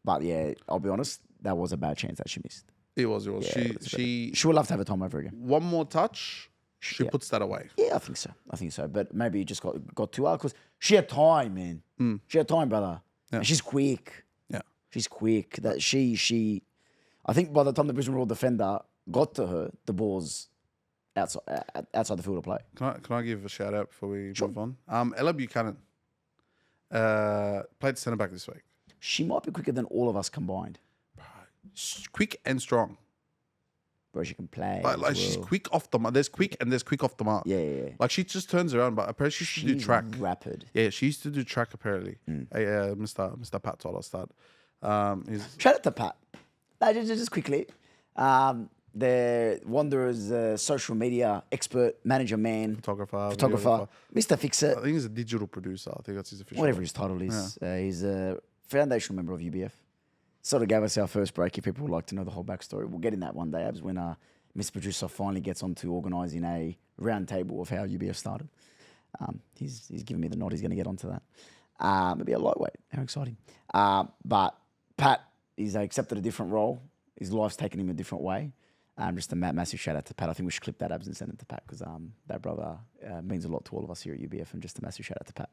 But yeah, I'll be honest, that was a bad chance that she missed. It was. Yeah, She would love to have her time over again. one more touch, she puts that away. Yeah, I think so. But maybe it just got too hard because she had time, man. She had time, brother. Yeah. And she's quick. Yeah. She's quick. That she, I think by the time the Brisbane Royal defender got to her, the ball's outside the field of play. Can I give a shout out before we move on? Ella Buchanan played centre back this week. She might be quicker than all of us combined. Quick and strong. Bro, she can play. Like as she's well. quick off the mark. There's quick and there's quick off the mark. Yeah. Like she just turns around, but apparently she used to do She's track. rapid. Yeah, she used to do track apparently. Mr. Pat told us that. Shout out to Pat. No, just quickly. The Wanderers social media expert, manager man, Photographer, Mr. Fix-It, I think he's a digital producer. I think that's his official. whatever his title is. He's a foundational member of UBF. Sort of gave us our first break. If people would like to know the whole backstory, we'll get in that one day, Abs, when Mr. Producer finally gets on to organising a round table of how UBF started. He's given me the nod. He's going to get onto that. Maybe a lightweight. How exciting. But Pat, he's accepted a different role. His life's taken him a different way. Just a massive shout out to Pat. I think we should clip that, Abs, and send it to Pat because that brother means a lot to all of us here at UBF. And just a massive shout out to Pat.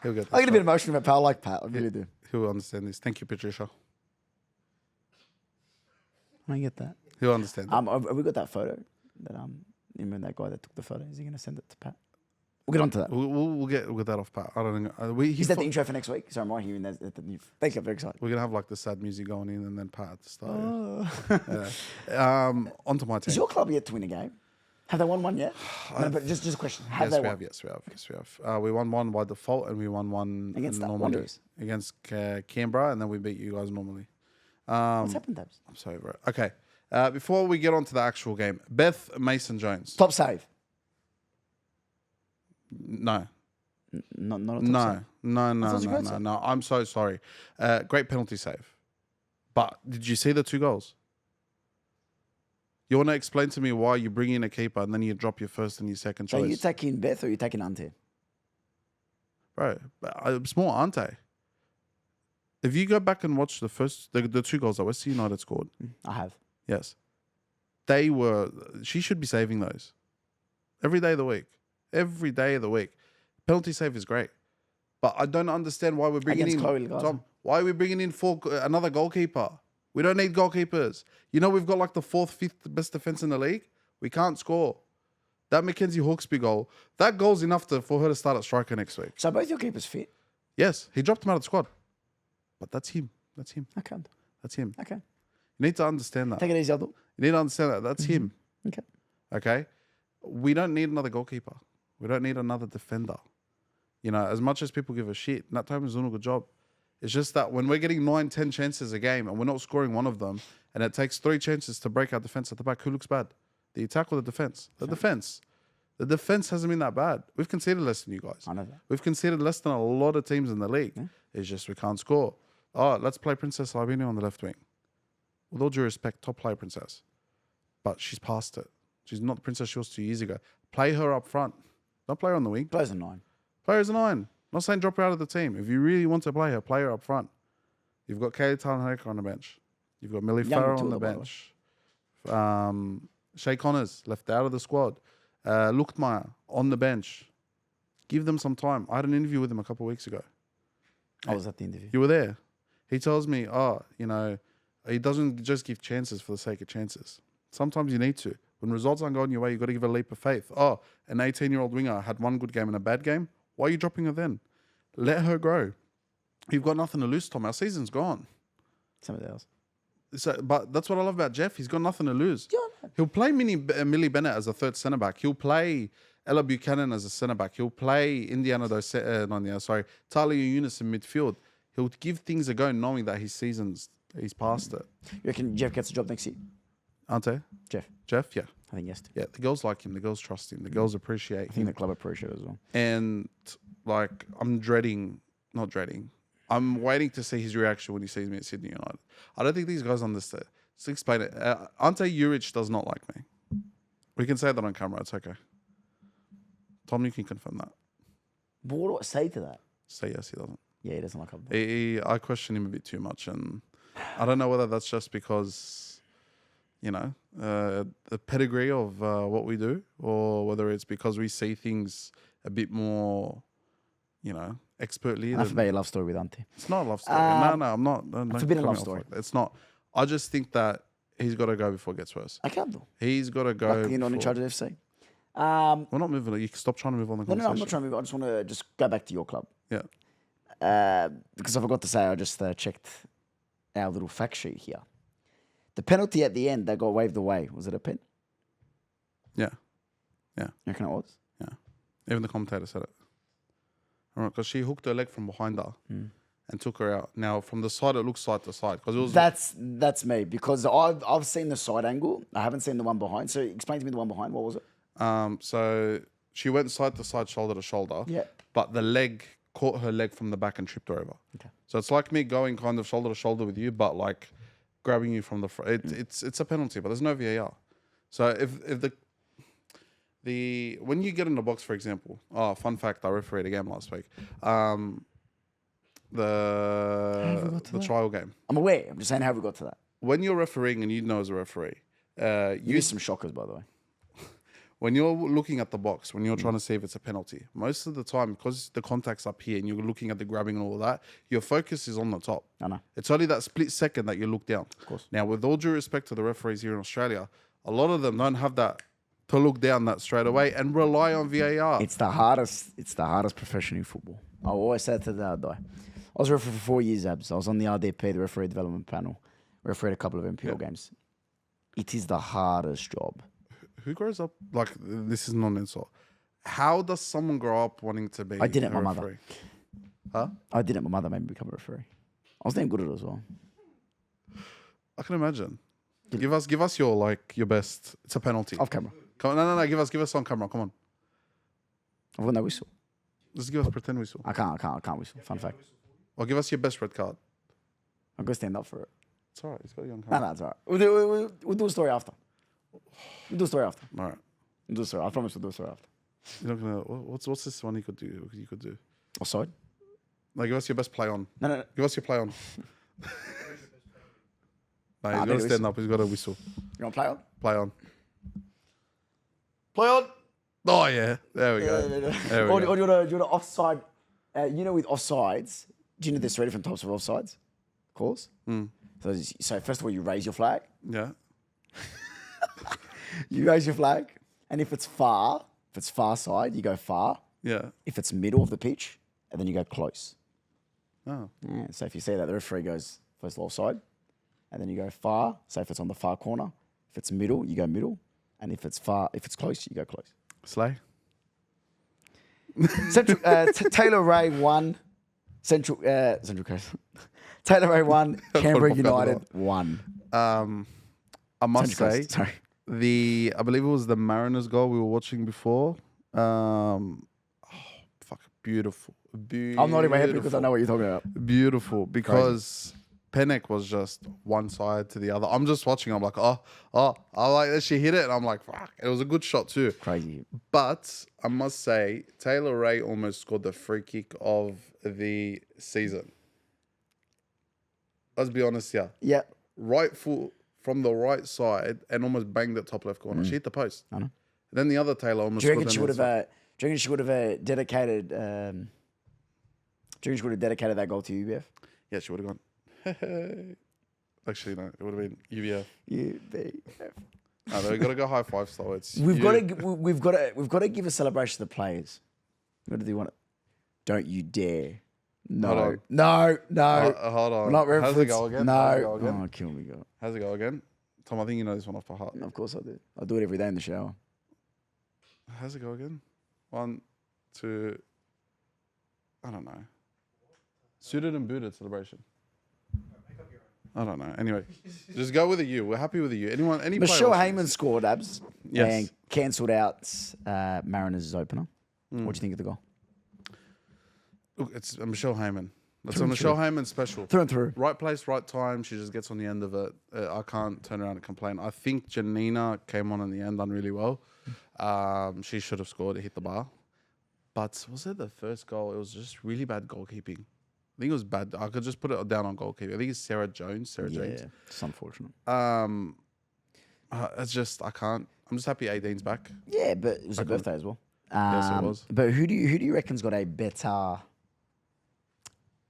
He'll get I get a bit emotional about Pat. I like Pat. I really do. He'll understand this. Thank you, Patricia. I get that. He'll understand. That. Have we got that photo? Remember that guy that took the photo? Is he going to send it to Pat? We'll get on to that. We'll get that off Pat. I don't know. Is that the intro for next week? So am I hearing that? Thank you. I'm very excited. We're gonna have like the sad music going in and then Pat at the start. Onto my team. Is your club yet to win a game? Have they won one yet? No, but just a question. Have Yes, they we won? have. Yes, we have. We won one by default, and we won one Against that normally Wanderers? against Canberra, and then we beat you guys normally. What's happened, Dabs? I'm sorry, bro. Okay. Before we get on to the actual game, Beth Mason Jones. Top save. No. Not a top save. No. thought it was a great save. No. I'm so sorry. Great penalty save. But did you see the 2 goals? You want to explain to me why you bring in a keeper and then you drop your first and your second So choice? you taking Beth or you taking Ante? Bro, it's more Ante. If you go back and watch the 2 goals that West United scored, I have. yes, she should be saving those every day of the week. Every day of the week. Penalty save is great. But I don't understand why we're bringing Against in Chloe Gaza. Tom. Why are we bringing in another goalkeeper? We don't need goalkeepers. You know we've got like the 4th, 5th best defense in the league. We can't score. That Mackenzie Hawkesby goal, that goal's enough for her to start at striker next week. So both your keepers fit? Yes, he dropped him out of the squad. But that's him. Okay. That's him. Okay. You need to understand that. Take it easy, Abdul. You need to understand that. That's him. Okay. Okay? We don't need another goalkeeper. We don't need another defender. You know, as much as people give a shit, Nat Thomas is doing a good job. It's just that when we're getting 9, 10 chances a game and we're not scoring one of them, and it takes 3 chances to break our defense at the back, who looks bad? The attack or the defense? The defense. The defense hasn't been that bad. We've conceded less than you guys. I know that. We've conceded less than a lot of teams in the league. Yeah. It's just we can't score. Oh, let's play Princess Albino on the left wing. With all due respect, top player Princess. But she's past it. She's not the Princess she was 2 years ago. Play her up front. Don't play her on the wing. Players a 9. Play her as a 9. Not saying drop her out of the team. If you really want to play her up front. You've got Kaylee Talanaka on the bench. You've got Millie Farrow on the bench. Shay Connors left out of the squad. Luchtmeyer on the bench. Give them some time. I had an interview with him a couple of weeks ago. I was at the interview. You were there. He tells me, he doesn't just give chances for the sake of chances. Sometimes you need to. When results aren't going your way, you got to give a leap of faith. Oh, an 18-year-old winger had one good game and a bad game. Why are you dropping her then? Let her grow. You've got nothing to lose, Tom. Our season's gone. Somebody else. But that's what I love about Jeff. He's got nothing to lose. Yeah. He'll play Millie Bennett as a third centre back. He'll play Ella Buchanan as a centre back. He'll play Talia Eunice in midfield. He'll give things a go, knowing that he's past it. You reckon Jeff gets a job next year? Ante? Jeff, yeah. I think yes. Yeah, the girls like him. The girls trust him. The girls appreciate I him. think the club appreciate it as well. And like, I'm waiting to see his reaction when he sees me at Sydney United. I don't think these guys understand. Let's explain it. Ante Juric does not like me. We can say that on camera. It's okay. Tom, you can confirm that. But what do I say to that? Say yes, he doesn't. Yeah, he doesn't like us. I question him a bit too much, and I don't know whether that's just because, the pedigree of what we do, or whether it's because we see things a bit more, expertly. Enough about your love story with Ante. It's not a love story. No, I'm not. It's a bit of a love story. It's not. I just think that he's got to go before it gets worse. I can't do. He's got to go. Like you're not in charge of FC. We're not moving. You can stop trying to move on the conversation. No, I'm not trying to move. I just want to go back to your club. Yeah. Because I forgot to say, I just checked our little fact sheet here. The penalty at the end that got waved away, was it a pen? Yeah. You reckon it was? Yeah. Even the commentator said it. All right, because she hooked her leg from behind her and took her out. Now, from the side, it looks side to side. Because it was that's me, because I've seen the side angle. I haven't seen the one behind. So explain to me the one behind. What was it? So she went side to side, shoulder to shoulder. Yeah. But the leg caught her leg from the back and tripped her over. Okay. So it's like me going kind of shoulder to shoulder with you, but like grabbing you from the front. It's a penalty, but there's no VAR. So if when you get in the box, for example, fun fact, I refereed a game last week. The trial game. I'm aware. I'm just saying, how have we got to that? When you're refereeing, and you know as a referee, You missed some shockers, by the way. when you're looking at the box, when you're trying to see if it's a penalty, most of the time, because the contact's up here and you're looking at the grabbing and all that, your focus is on the top. I know. It's only that split second that you look down. Of course. Now, with all due respect to the referees here in Australia, a lot of them don't have that to look down that straight away and rely on VAR. It's the hardest profession in football. I always said to that guy. I was referee for 4 years, Abs. I was on the RDP, the referee development panel. Refereed a couple of NPL games. It is the hardest job. Who grows up like this? Is not an insult. How does someone grow up wanting to be? I did it, a my referee? mother. Huh? I did it. My mother made me become a referee. I was damn good at it as well. I can imagine. Give us your best. It's a penalty. Off camera. Come on, no. Give us on camera. Come on. I've got no whistle. Just give us pretend whistle. I can't whistle. Fun fact. Or give us your best red card. I'm going to stand up for it. It's all right. It's got you on camera. No, it's all right. We'll do a story after. We'll do a story after. All right. We'll do a story. I promise we'll do a story after. You're not gonna. What's this one you could do? You could do. Offside? No, give us your best play on. No. Give us your play on. No, he's I got to need a stand up. He's got a whistle. You want to play on? Play on. Play on. Oh yeah, there we go. There we Or go. do you want to offside? With offsides, do you know there's 3 different types of offsides? Calls? So first of all, you raise your flag. Yeah. You raise your flag. And if it's far side, you go far. Yeah. If it's middle of the pitch, and then you go close. Oh. Yeah, so if you see that, the referee goes first of all offside, and then you go far. So if it's on the far corner, if it's middle, you go middle, and if it's close, you go close. Slay. Central Taylor Ray 1, Central Coast. Taylor Ray 1, Canberra United 1. I must Central say, Coast, sorry. I believe it was the Mariners goal we were watching before. Beautiful. I'm not even happy because I know what you're talking about. Beautiful, because Pennock was just one side to the other. I'm just watching. I'm like, I like that she hit it, and I'm like, fuck. It was a good shot too. Crazy. But I must say, Taylor Ray almost scored the free kick of the season. Let's be honest here. Yeah. Right foot from the right side and almost banged it top left corner. She hit the post. I know. Then the other Taylor almost Do you scored reckon the she would inside. have? Do you reckon she would have dedicated? Do you reckon she would have dedicated that goal to UBF? Yeah, she would have gone. Actually, no, it would have been UVF. UBF. No, they've got to go high five style. It's We've got to give a celebration to the players. What do they want? Don't you dare! Hold No, on. no. Hold on. Not How's it reference. go again? No. How's it go again? Oh, kill me, God. How's it go again? Tom, I think you know this one off by heart. Of course I do. I do it every day in the shower. How's it go again? 1, 2. I don't know. Suited and booted celebration. I don't know. Anyway, just go with a U. We're happy with a U. Any Michelle player Heyman scored, Abs. Yes. And cancelled out Mariners' opener. What do you think of the goal? Look, it's a Michelle Heyman. That's Through a and Michelle through. Heyman special. Through and through. Right place, right time. She just gets on the end of it. I can't turn around and complain. I think Janina came on in the end, done really well. She should have scored. It hit the bar. But was it the first goal? It was just really bad goalkeeping. I think it was bad. I could just put it down on goalkeeping. I think it's Sarah James. Yeah, it's unfortunate. It's just I can't. I'm just happy 18's back. Yeah, but it was her birthday as well. Yes, it was. But who do you reckon's got a better?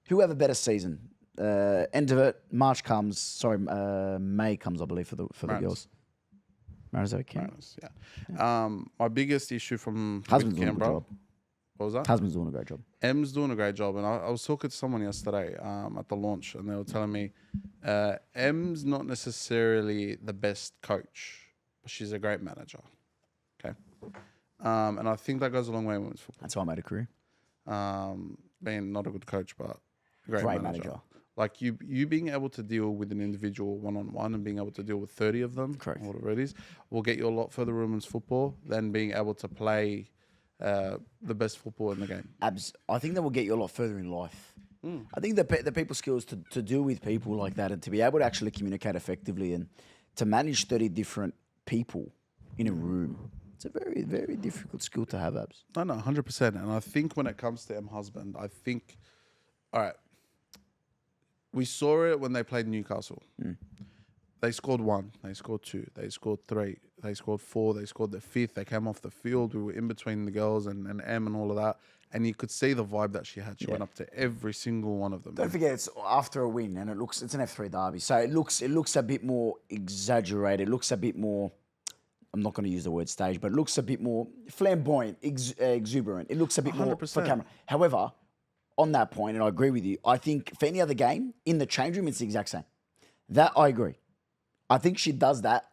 Who have a better season? End of it. March comes. Sorry, May comes. I believe for the Mariners. girls. Mariners okay. Mariners, yeah. My biggest issue from Husband's with doing a good Canberra. job. What was that? Husband's doing a great job. M's doing a great job, and I was talking to someone yesterday at the launch, and they were telling me M's not necessarily the best coach, but she's a great manager. Okay, and I think that goes a long way in women's football. That's why I made a career. Being not a good coach, but a great, Great manager. manager. Like you being able to deal with an individual one-on-one and being able to deal with 30 of them, Correct. or whatever it is, will get you a lot further in women's football than being able to play the best football in the game. Abs, I think that will get you a lot further in life. I think the people skills to deal with people like that and to be able to actually communicate effectively and to manage 30 different people in a room. It's a very, very difficult skill to have, Abs. No, 100%. And I think when it comes to husband, I think, all right, we saw it when they played Newcastle. They scored 1, they scored 2, they scored 3, they scored 4, they scored the 5th. They came off the field. We were in between the girls and M and all of that. And you could see the vibe that she had. She went up to every single one of them. Don't forget, it's after a win, and it's an F3 derby, so it looks a bit more exaggerated. It looks a bit more. I'm not going to use the word stage, but it looks a bit more flamboyant, exuberant. It looks a bit more for 100%. camera. However, on that point, and I agree with you, I think for any other game in the change room, it's the exact same. That I agree. I think she does that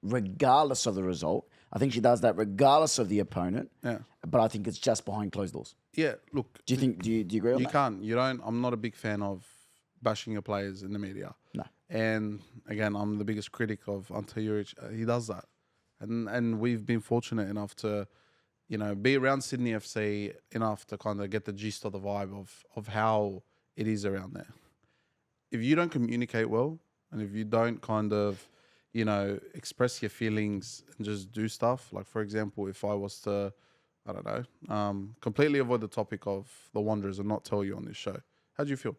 regardless of the result. I think she does that regardless of the opponent. Yeah. But I think it's just behind closed doors. Yeah, look. Do you agree on You that? can't. You don't. I'm not a big fan of bashing your players in the media. No. And again, I'm the biggest critic of Ante Juric. He does that. And we've been fortunate enough to, be around Sydney FC enough to kind of get the gist of the vibe of how it is around there. If you don't communicate well, and if you don't kind of, express your feelings and just do stuff, like for example, if I was to, I don't know, completely avoid the topic of the Wanderers and not tell you on this show, how do you feel?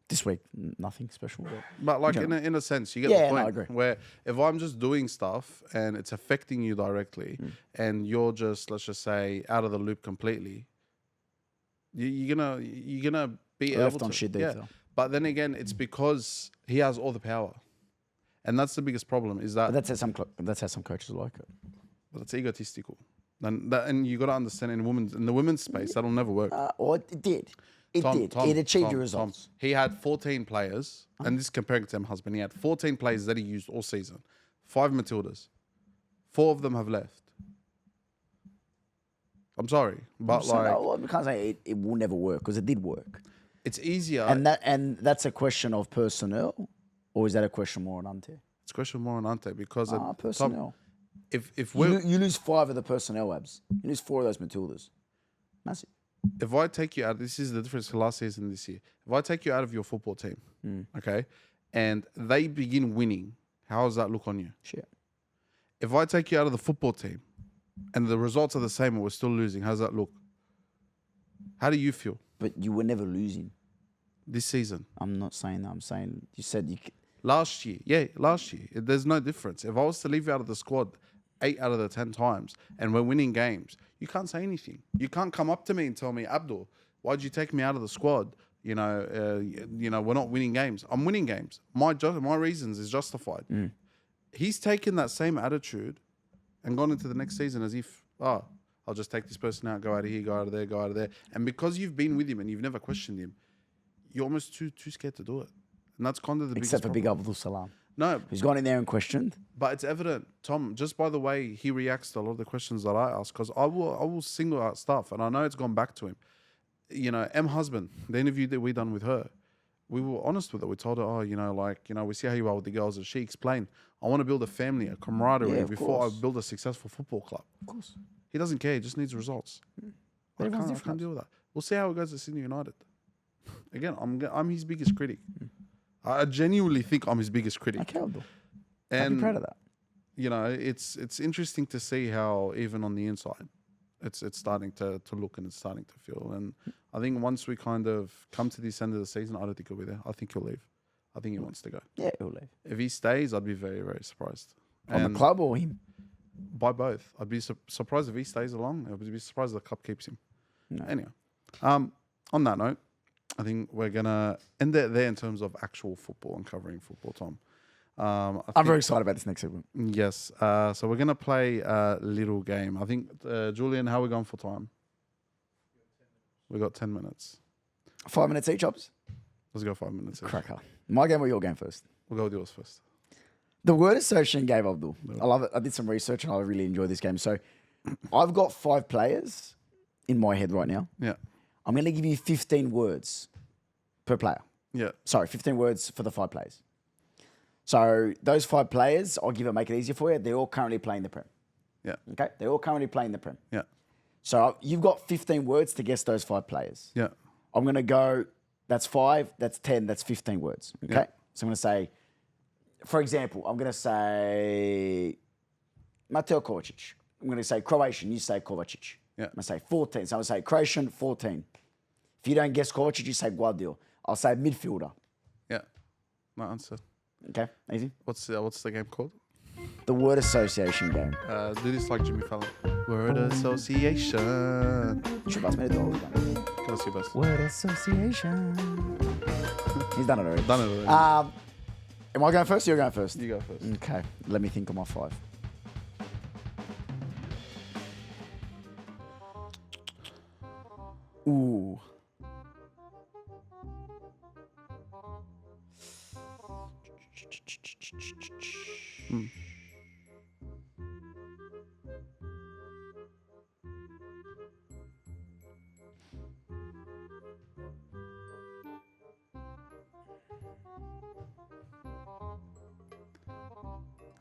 This week, nothing special. But like general. in a sense, you get Yeah, the no, I point agree. where if I'm just doing stuff and it's affecting you directly, and you're just, let's just say, out of the loop completely, you're gonna be Left able on to. shit there, Phil. But then again, it's because he has all the power, and that's the biggest problem. Is But that that's how some coaches like it. but it's egotistical, and you got to understand in the women's space that'll never work. Or it did. It achieved your results. He had 14 players, and this is comparing to him husband. He had 14 players that he used all season. 5 Matildas. 4 of them have left. I'm sorry, but So, no, I can't say it will never work because it did work. it's easier. And that's a question of personnel, or is that a question more on Ante? It's a question more on Ante because at Personnel. if we're You lose 5 of the personnel, Abs. You lose 4 of those Matildas. Massive. if I take you out, this is the difference to last season and this year. If I take you out of your football team, okay, and they begin winning, how does that look on you? Shit. If I take you out of the football team and the results are the same and we're still losing, how does that look? How do you feel But you were never losing. this season? I'm not saying that. I'm saying you said you. Last year. There's no difference. If I was to leave you out of the squad, 8 out of the 10 times and we're winning games, you can't say anything. You can't come up to me and tell me, Abdul, why'd you take me out of the squad? We're not winning games. I'm winning games. My reasons is justified. He's taken that same attitude and gone into the next season as if, I'll just take this person out, go out of here, go out of there, go out of there. And because you've been with him and you've never questioned him, you're almost too scared to do it. And that's kind of the biggest Except for problem. Big Abdul Salam, No, who's gone in there and questioned. but it's evident, Tom, just by the way he reacts to a lot of the questions that I ask, because I will single out stuff, and I know it's gone back to him. Husband, the interview that we done with her, we were honest with her. We told her, we see how you are with the girls, and she explained, I want to build a family, a camaraderie before I build a successful football club. Of course. He doesn't care. He just needs results. I can't deal with that. We'll see how it goes at Sydney United. Again, I'm his biggest critic. I genuinely think I'm his biggest critic. Okay, Abdul. And I'd be proud of that. It's interesting to see how even on the inside, it's starting to look and it's starting to feel. And I think once we kind of come to this end of the season, I don't think he'll be there. I think he'll leave. I think he wants to go. Yeah, he'll leave. If he stays, I'd be very, very surprised. On the club or him? By both. I'd be surprised if he stays along. I'd be surprised if the club keeps him. No. Anyway, on that note, I think we're going to end it there in terms of actual football and covering football, Tom. I'm very excited about this next segment. Yes. So we're going to play a little game. I think, Julian, how are we going for time? We got 10 minutes. 5 minutes each, Abz? Let's go 5 minutes. Cracker. My game or your game first? We'll go with yours first. The word association game, Abdul. I love it. I did some research and I really enjoy this game. So I've got 5 players in my head right now. Yeah. I'm going to give you 15 words per player. Yeah. Sorry, 15 words for the 5 players. So those 5 players, I'll make it easier for you. They're all currently playing the Prem. Yeah. Okay? They're all currently playing the Prem. Yeah. So you've got 15 words to guess those 5 players. Yeah. I'm going to go, that's 5, that's 10, that's 15 words. Okay? Yeah. So I'm going to say, for example, I'm going to say Mateo Kovacic. I'm going to say Croatian, you say Kovacic. Yeah. I'm going to say 14. So I'm going to say Croatian, 14. If you don't guess Kovacic, you say Guardiola. I'll say midfielder. Yeah. No answer. Okay, easy. What's the game called? The word association game. Do this like Jimmy Fallon. Word association. Should ask me to do all done. Can I see best? Word association. He's done it already. Done it already. Am I going first or you're going first? You go first. Okay, let me think of my 5. Ooh.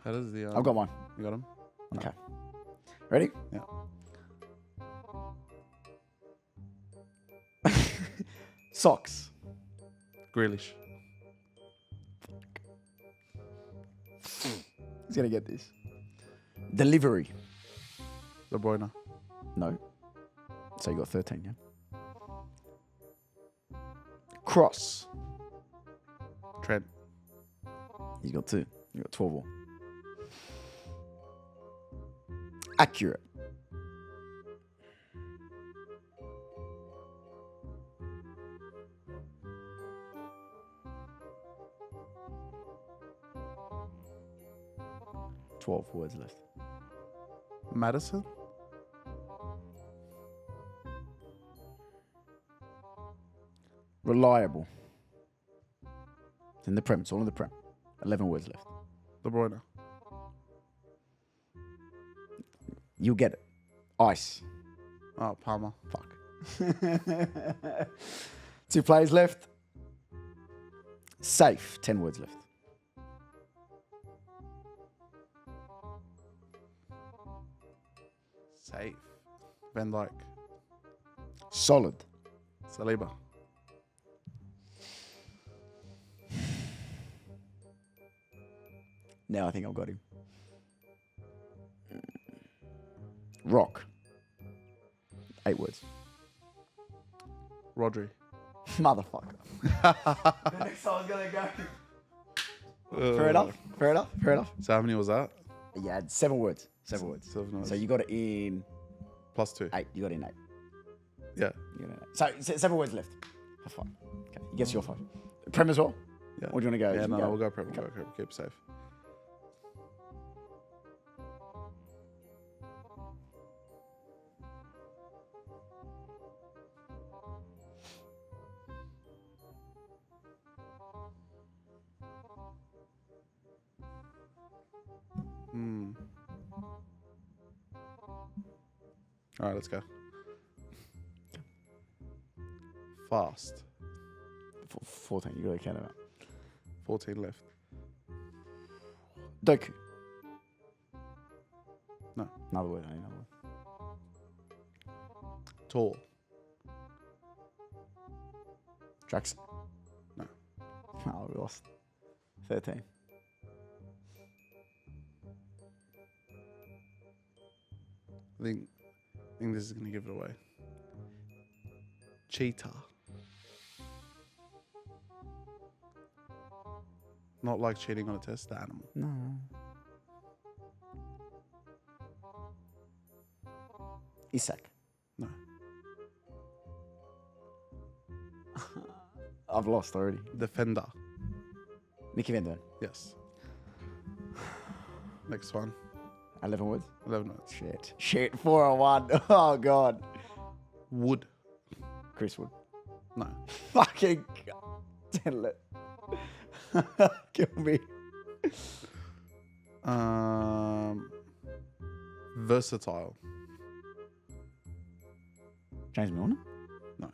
How does the... I've got one. You got him? Okay. Ready? Yeah. Socks. Grealish. He's going to get this. Delivery. De Bruyne. No. So you got 13, yeah? Cross. Trent. He's got 2. You got 12 all. Accurate. Words left. Madison. Reliable. It's in the Prem. It's all in the Prem. 11 words left. De Bruyne. You get it. Ice. Oh, Palmer. Fuck. 2 players left. Safe. 10 words left. Safe. Van Dijk. Solid. Saliba. Now I think I've got him. Rock. 8 words. Rodri. Motherfucker. The next I was going to go. Fair enough. Fair enough. Fair enough. So how many was that? Yeah, 7 words. 7 words. 7 words. So you got it in +2. 8. You got it in 8. Yeah. You got it in 8. So 7 words left. Have fun. Okay. You guess your 5. Prem as well? Yeah. Or do you want to go? Yeah, You no, go. we'll go prep. Okay. We'll go keep safe. All right, let's go. Fast. 14. You got to count it out. 14 left. Doku. No. Another word. I need another word. Tall. Jackson. No. Oh, we lost. 13. I think this is gonna give it away. Cheetah. Not like cheating on a test, the animal. No. Isak. No. I've lost already. Defender. Mickey Van Den. Yes. Next one. 11 words. 11 words. Shit. 4 on 1. Oh, God. Wood. Chris Wood. No. Fucking. Tell it. Kill me. Versatile. James Milner. No.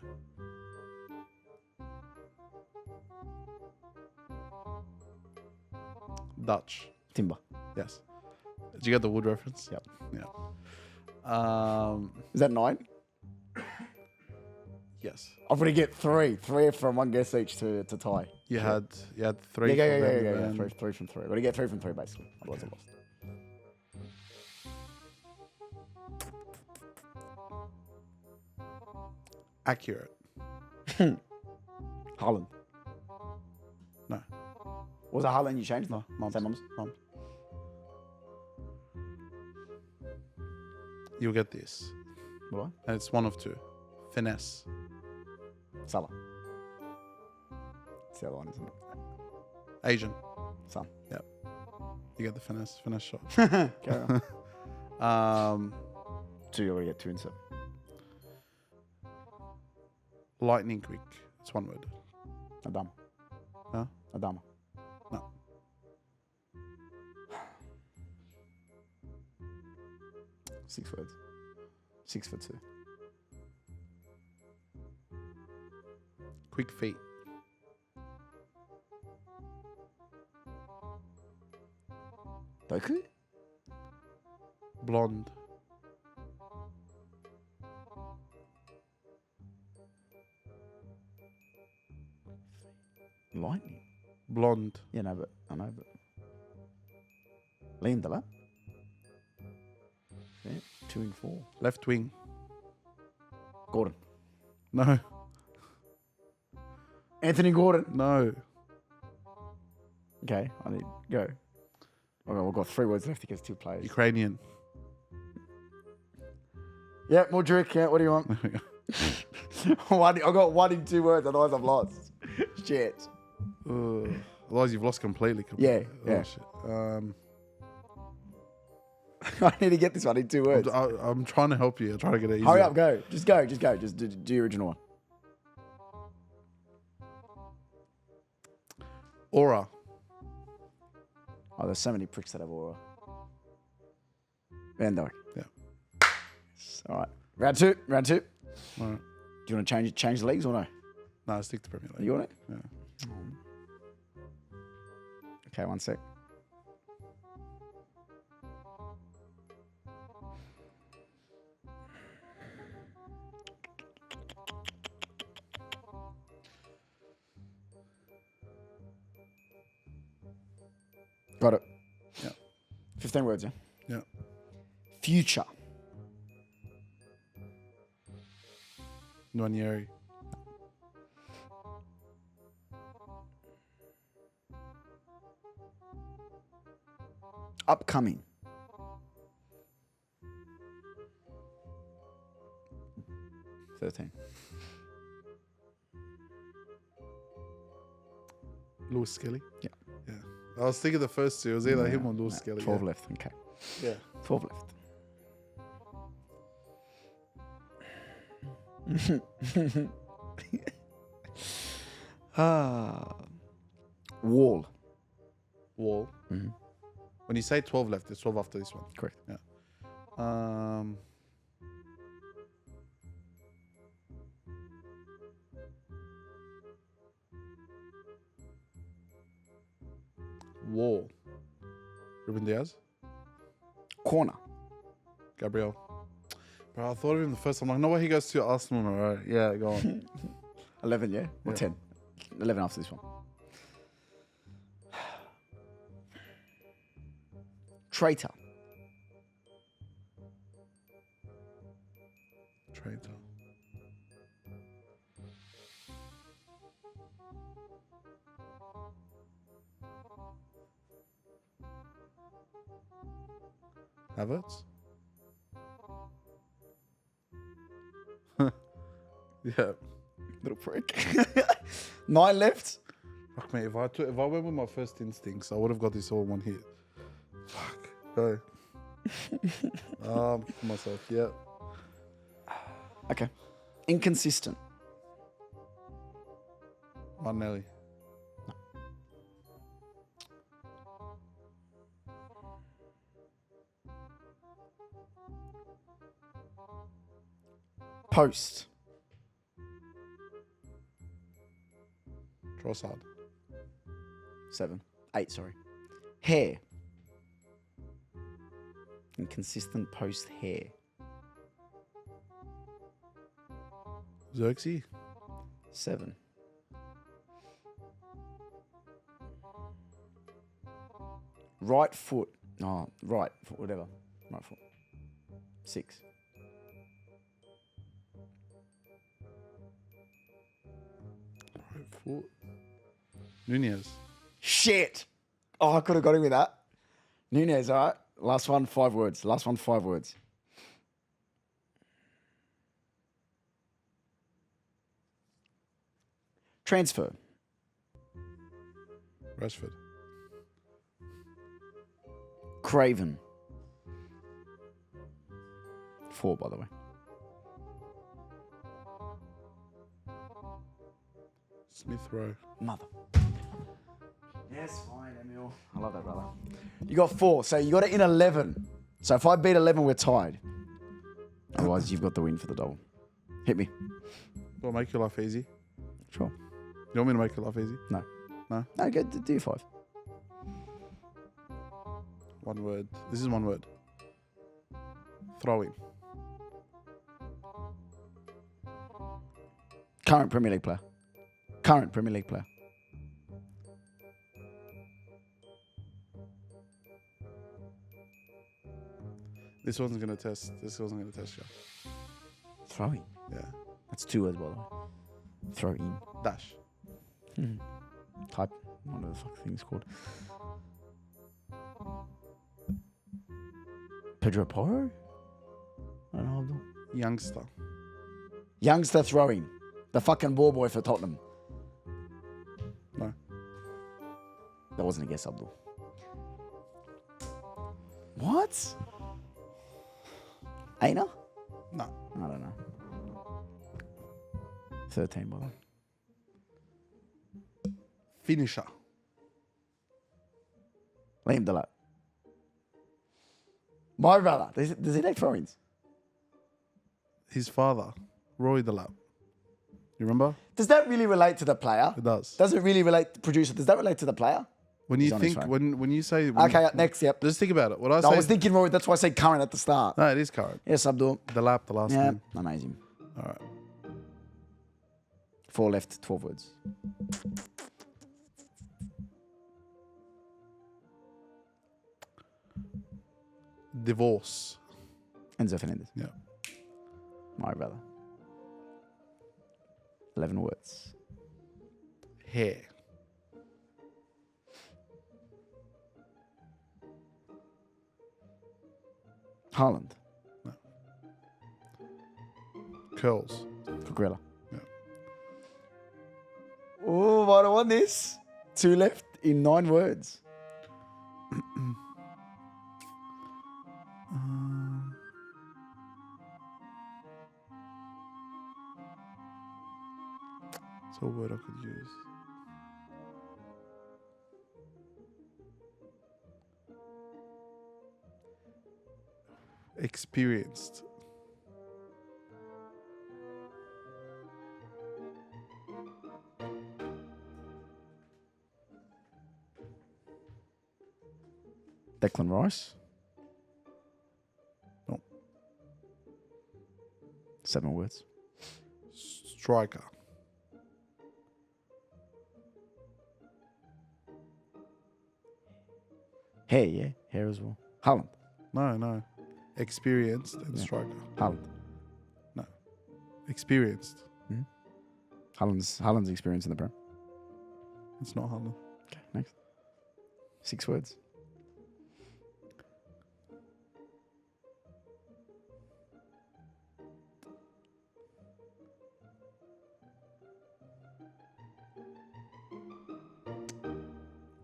Dutch. Timber. Yes. Did you get the wood reference? Yep. Yeah. Is that 9? Yes. I'm gonna get 3. 3 from one guess each to tie. You had 3. Yeah. from them, and 3 from 3. We're gonna get 3 from 3 basically. Otherwise I lost. Accurate. Haaland. No. Was it Haaland you changed? No. Mums. Say mums. Mums. You'll get this. What? And it's one of 2. Finesse. Salah. It's the other one, isn't it? Asian. Son. Yep. You get the finesse shot. Carry on. 2, you're gonna get 2 and 7. Lightning quick. It's one word. Adama. Huh? Adama. No. Six words. 6 for 2. Quick feet. Doku? Blonde. Lightning. Blonde. Yeah, no, but I know, but Liam Delap. Yeah, 2 and 4. Left wing. Gordon. No. Anthony Gordon. No. Okay, I need go. Okay, we've got 3 words left against 2 players. Ukrainian. Yeah, more drink. Yeah, what do you want? I got 1 in 2 words, otherwise I've lost. Shit. Otherwise, you've lost completely. Yeah, Oh, yeah. shit. I need to get this 1 in 2 words. I'm trying to help you. I'm trying to get it easy. Hurry up, go. Just go. Just do the original one. Aura. Oh, there's so many pricks that have aura. Van Dijk. Yeah. All right. Round two. All right. Do you want to change the leagues or no? No, stick to Premier League. You want it? Yeah. Okay, 1 sec. Got it. Yeah. 15 words, yeah? Yeah. Future. Nwaneri. Upcoming. 13. Lewis Skelly. Yeah. Yeah. I was thinking the first two. It was either him or Lewis No, Skelly. 12 yeah. left. Okay. Yeah. 12 left. Wall. Wall. Mhm. When you say 12 left, there's 12 after this one. Correct. Yeah. Wall. Ruben Diaz. Corner. Gabriel. Bro, I thought of him the first time. Like, no way he goes to Arsenal. All right. Yeah, go on. 11, yeah? Or Yeah. 10? 11 after this one. Traitor. Traitor. Havertz? Yeah. Little prick. 9 left. Fuck, mate, if I went with my first instincts, I would have got this all in one hit. Fuck. Go. I'm kicking myself. Yeah. Okay. Inconsistent. Martinelli. Post. Trossard. 7. 8, sorry. Hair. Inconsistent post hair. Xerxes. 7. Right foot. Oh, right foot, whatever. Right foot. 6. Right foot. Nunez. Shit. Oh, I could have got him with that. Nunez, all right. Last one, 5 words. Last one, 5 words. Transfer. Rashford. Craven. 4, by the way. Smith Rowe. Mother. Yes, fine, Emil. I love that, brother. You got 4, so you got it in 11. So if I beat 11, we're tied. Otherwise, you've got the win for the double. Hit me. Do I make your life easy? Sure. You want me to make your life easy? No. No? No, go do 5. One word. This is one word. Throwing. Current Premier League player. Current Premier League player. This one's gonna test. This one's gonna test you. Throwing. Yeah. That's 2 words, by the way. Throw in. Dash. Type. What the fuck thing's called? Pedro Porro? I don't know. Abdul. Youngster. Youngster throwing. The fucking ball boy for Tottenham. No. That wasn't a guess, Abdul. What? Aina? No. I don't know. 13, by the way. Finisher. Liam Delap. My brother. Does he take throw-ins? His father, Roy Delap. You remember? Does that really relate to the player? It does. Does it really relate to producer? Does that relate to the player? When He's you on his think, phone. when you say... Okay, next, yep. Just think about it. What I No, say... I was thinking Roy. That's why I said current at the start. No, it is current. Yes, Abdul. Delap, the last Yeah, name. amazing. All right. 4 left, 12 words. Divorce. Enzo Fernandez. Yeah. My brother. 11 words. Hair. Haaland. Curls. Cucurella. Yeah. Oh, might have won this. 2 left in 9 words. It's a word I could use. Experienced. Declan Rice. No. 7 words. Striker. Hair, yeah. Hair as well. Haaland. No. Experienced and striker. Haaland. No. Experienced. Haaland's experience in the Prem. It's not Haaland. Okay, next. 6 words.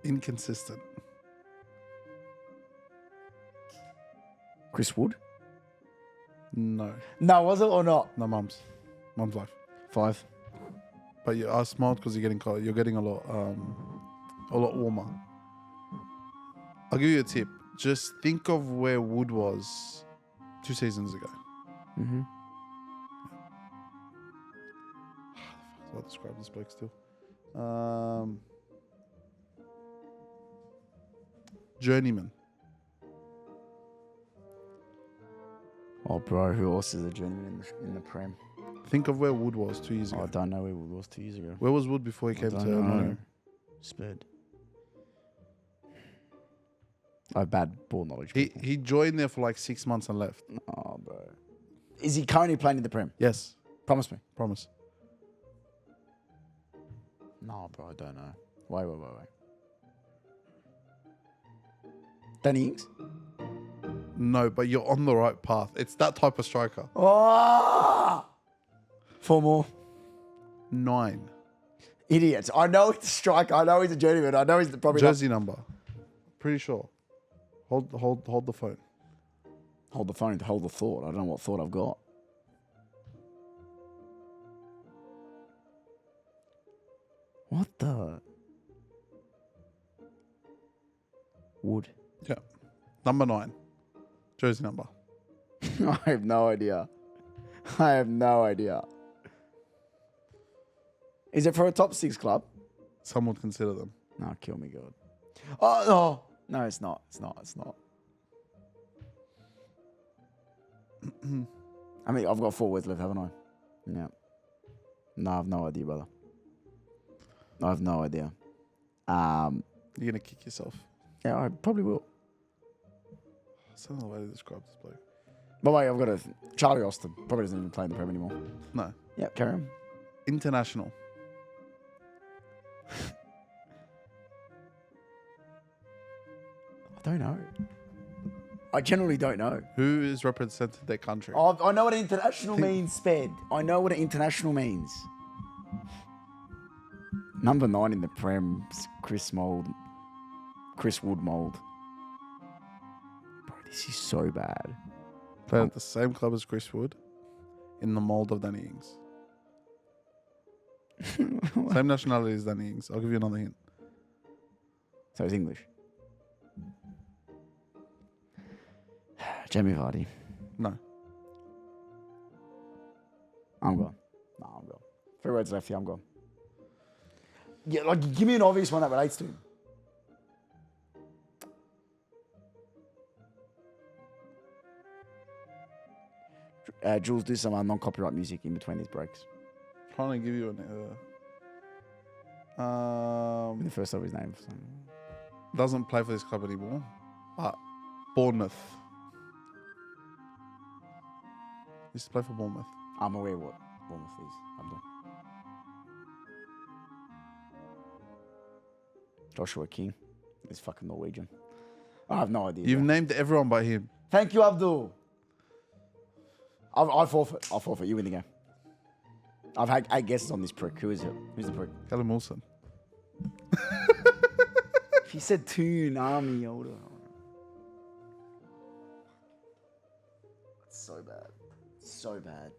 Inconsistent. Chris Wood. No. No, was it or not? No, Mum's life. 5. But I smiled because you're getting cold. You're getting a lot warmer. I'll give you a tip. Just think of where Wood was 2 seasons ago. Mm-hmm. I'll describe this bloke still. Journeyman. Oh, bro, who else is a journeyman in the Prem? Think of where Wood was 2 years Oh, ago. I don't know where Wood was 2 years ago. Where was Wood before he came to Nottingham? Spurred. I have bad ball knowledge. He joined there for like 6 months and left. Oh, bro. Is he currently playing in the Prem? Yes. Promise me. Promise. No, bro, I don't know. Wait. Danny Ings? No, but you're on the right path. It's that type of striker. Oh! 4 more. 9. Idiots. I know he's a striker. I know he's a journeyman. I know he's probably Jersey number. Pretty sure. Hold the phone. Hold the phone to hold the thought. I don't know what thought I've got. What the? Wood. Yeah. Number 9. Jersey number. I have no idea. Is it for a top 6 club? Some would consider them. No, kill me, God. Oh, no. No, it's not. I mean, I've got 4 words left, haven't I? Yeah. No, I have no idea, brother. I have no idea. You're going to kick yourself. Yeah, I probably will. That's another way to describe this bloke. But wait, I've got Charlie Austin. Probably doesn't even play in the Prem anymore. No. Yeah, carry on. International. I don't know. I generally don't know. Who is represented their country? Oh, I know what international means, Sped. I know what international means. Number 9 in the Prem, Chris Wood mold. Bro, this is so bad. Played at the same club as Chris Wood in the mould of Danny Ings. Same nationality as Danny Ings. I'll give you another hint. So it's English. Jamie Vardy. No. I'm gone. No, I'm gone. 3 words left here, I'm gone. Yeah, like, give me an obvious one that relates to him. Jules, do some non-copyright music in between these breaks. Trying to give you The first of his name. doesn't play for this club anymore, but Bournemouth. Used to play for Bournemouth. I'm aware what Bournemouth is. Abdul. Joshua King. He's fucking Norwegian. I have no idea. You've named everyone but him. Thank you, Abdul. I forfeit. I'll forfeit. You win the game. I've had 8 guesses on this prick. Who is it? Who's the prick? Callum Wilson. If you said Toon, Army, I would have. That's so bad. So bad.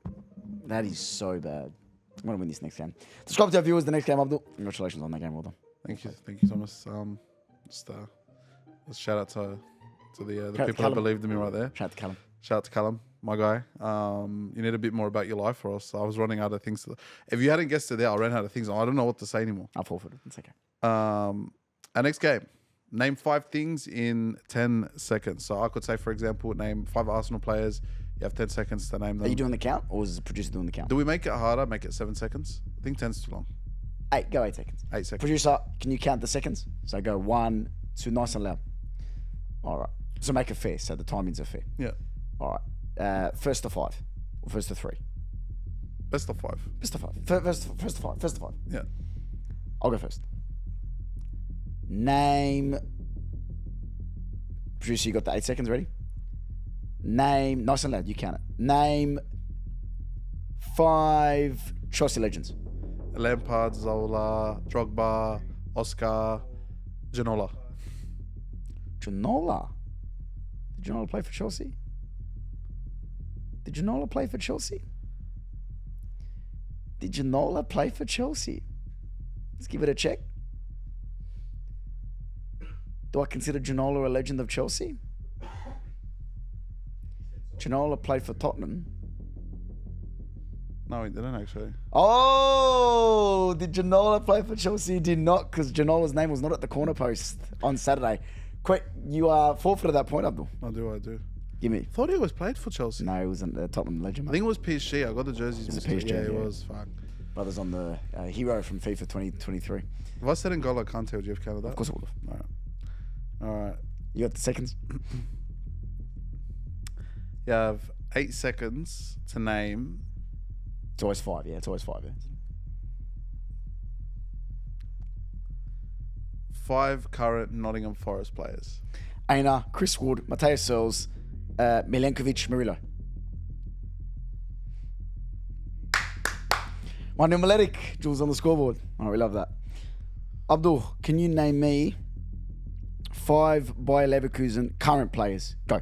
That is so bad. I'm going to win this next game. Subscribe to our viewers the next game, Abdul. Congratulations on that game. Well done. Thank you, Thomas. Just shout out to the people Callum. that believed in me right there. Shout out to Callum. Shout out to Callum, my guy. You need a bit more about your life, or else I was running out of things. If you hadn't guessed it there, I ran out of things. I don't know what to say anymore. I'll forfeit it. It's okay. Our next game. Name 5 things in 10 seconds. So I could say, for example, name 5 Arsenal players. You have 10 seconds to name them. Are you doing the count, or is the producer doing the count? Do we make it harder? Make it 7 seconds? I think 10's too long. 8. Go 8 seconds. 8 seconds. Producer, can you count the seconds? So go 1, 2, nice and loud. All right. So make it fair. So the timings are fair. Yeah. All right. First to 5, or first to 3. Best of 5. First to 5. First to 5. First to 5. Yeah. I'll go first. Name. Producer, you got the 8 seconds ready? Name. Nice and loud. You count it. Name 5 Chelsea legends. Lampard, Zola, Drogba, Oscar, Ginola. Ginola. Did Ginola play for Chelsea? Did Ginola play for Chelsea? Did Ginola play for Chelsea? Let's give it a check. Do I consider Ginola a legend of Chelsea? Ginola played for Tottenham. No, he didn't actually. Oh, did Ginola play for Chelsea? He did not, because Ginola's name was not at the corner post on Saturday. Quick, you are forfeited that point, Abdul. I do. Give me. Thought he was played for Chelsea. No, it wasn't the Tottenham legend. I think it was PSG. I got the jerseys. It was mixed up. PSG, Yeah, it yeah. was. Fuck. Brothers on the hero from FIFA 2023. If I said N'Golo Kante, would you have counted that? Of course I would have. All right. You got the seconds? You have 8 seconds to name It's always 5, yeah. It's always 5, yeah. 5 current Nottingham Forest players. Aina, Chris Wood, Mateus Searles, Milenkovic, Murillo. 1-0 Maletic. Jules on the scoreboard. Oh, we love that. Abdul, can you name me 5 Bayer Leverkusen current players? Go.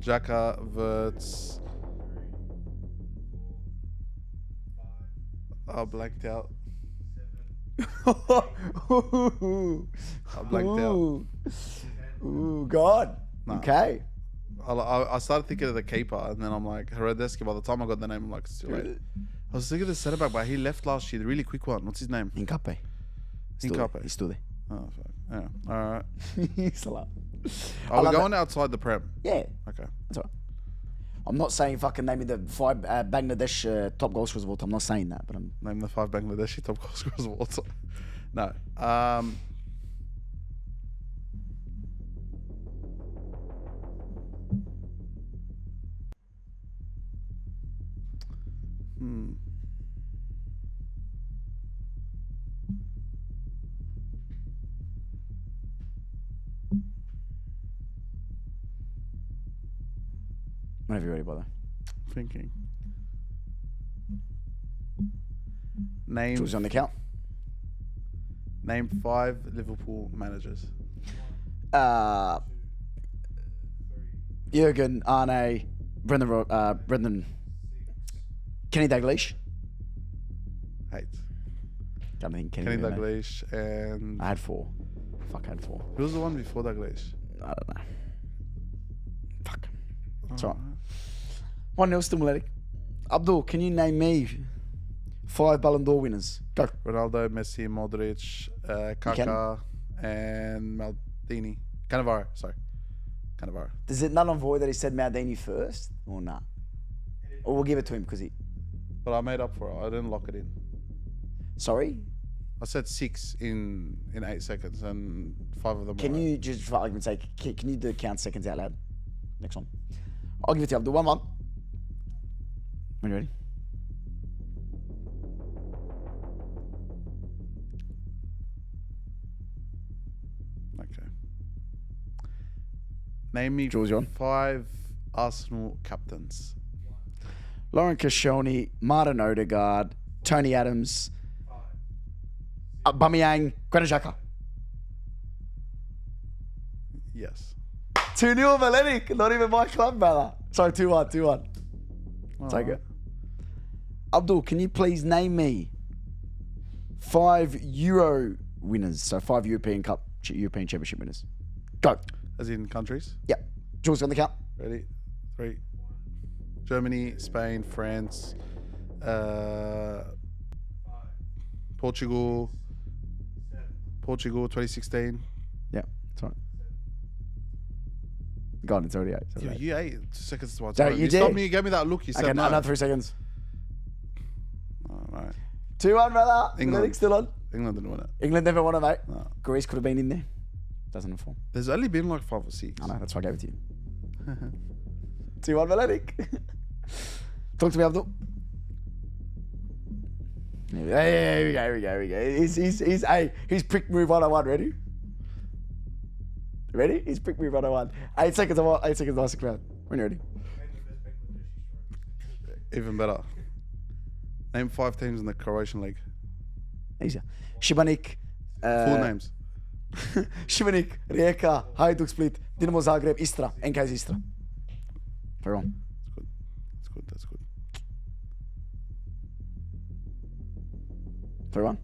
Xhaka, Wirtz. I blanked out. I blanked out. Ooh, God. Nah. Okay. I started thinking of the keeper, and then I'm like, Haradeski. By the time I got the name, I'm like, it's too late. I was thinking of the centre back, but he left last year. The really quick one. What's his name? Incape. Incape. He's still there. Oh, fuck. Yeah. All right. He's still up. Are we love going outside the Prem? Yeah. Okay. That's all right. I'm not saying fucking name me the 5 Bangladesh top goal scorers of all time. I'm not saying that, but I'm. Name the 5 Bangladeshi top goal scorers of all time. No. Whenever you're ready, brother. Thinking. Name Jules on the count. Name 5 Liverpool managers. Jurgen, Arne, Brendan, Kenny Dalglish. 8. Can't think Kenny Kenny Dalglish and I had 4. Fuck, I had 4. who was the one before Dalglish? I don't know. Fuck. That's all right. 1-0 still Maletic. Abdul, can you name me 5 Ballon d'Or winners? Go. Ronaldo, Messi, Modric, Kaká, and Maldini. Cannavaro, sorry. Cannavaro. Does it null and void that he said Maldini first, or nah? Or we'll give it to him because he. But I made up for it. I didn't lock it in. Sorry. I said 6 in 8 seconds, and 5 of them. Can were you just, for argument's sake, can you do count seconds out loud? Next one. I'll give it to you. Abdul. 1-1. When you ready? Okay. Name me Jules, you're on. 5 Arsenal captains. Lauren Koscielny, Martin Odegaard, Tony Adams, Aubameyang, Granit Xhaka. Yes. 2-0, Malenik. Not even my club, brother. Sorry, 2-1, 2-1. Take it. Abdul, can you please name me 5 Euro winners? So 5 European Championship winners. Go. As in countries? Yep. Jules on the count. Ready? 3. Germany, Spain, France, Portugal, 2016. Yeah, that's right. God, it's already 8. Yo, you 8 seconds to my Don't time. you You dare. stopped me, you gave me that look, you said Okay, no. another 3 seconds. All right. 2-1, brother. England. Malenik still on. England didn't win it. England never won it, mate. No. Greece could have been in there. Doesn't inform. There's only been like 5 or 6. I know, that's why I gave it to you. 2-1, Malenik. Talk to me, Abdul. Here we go. He's prick move 101. Ready? Ready? He's prick move 101. 8 seconds. 8 seconds. Last round. When you're ready. Even better. Name 5 teams in the Croatian league. Easier. Šibenik. Full names. Šibenik, Rijeka, Hajduk Split, Dinamo Zagreb, Istra, NK iz Istra. Very on. That's good. Very on.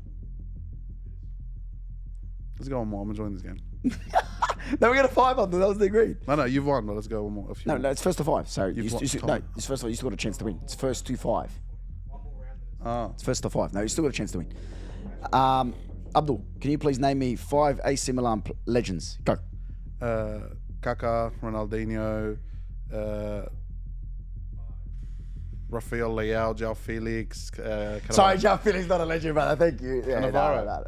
Let's go one more. I'm enjoying this game. No, we got a 5 on. That was the agreed. No, you've won, but let's go one more. If you No, want. no, it's first to 5. So You've won, no, Tom. it's first of all. You still got a chance to win. It's first to 5. Ah, It's first to 5. No, you still got a chance to win. Abdul, can you please name me 5 AC Milan legends? Go. Kaká, Ronaldinho, Rafael Leao, João Felix. Sorry, João Felix not a legend, brother. Thank you. Yeah, Cannavaro. no.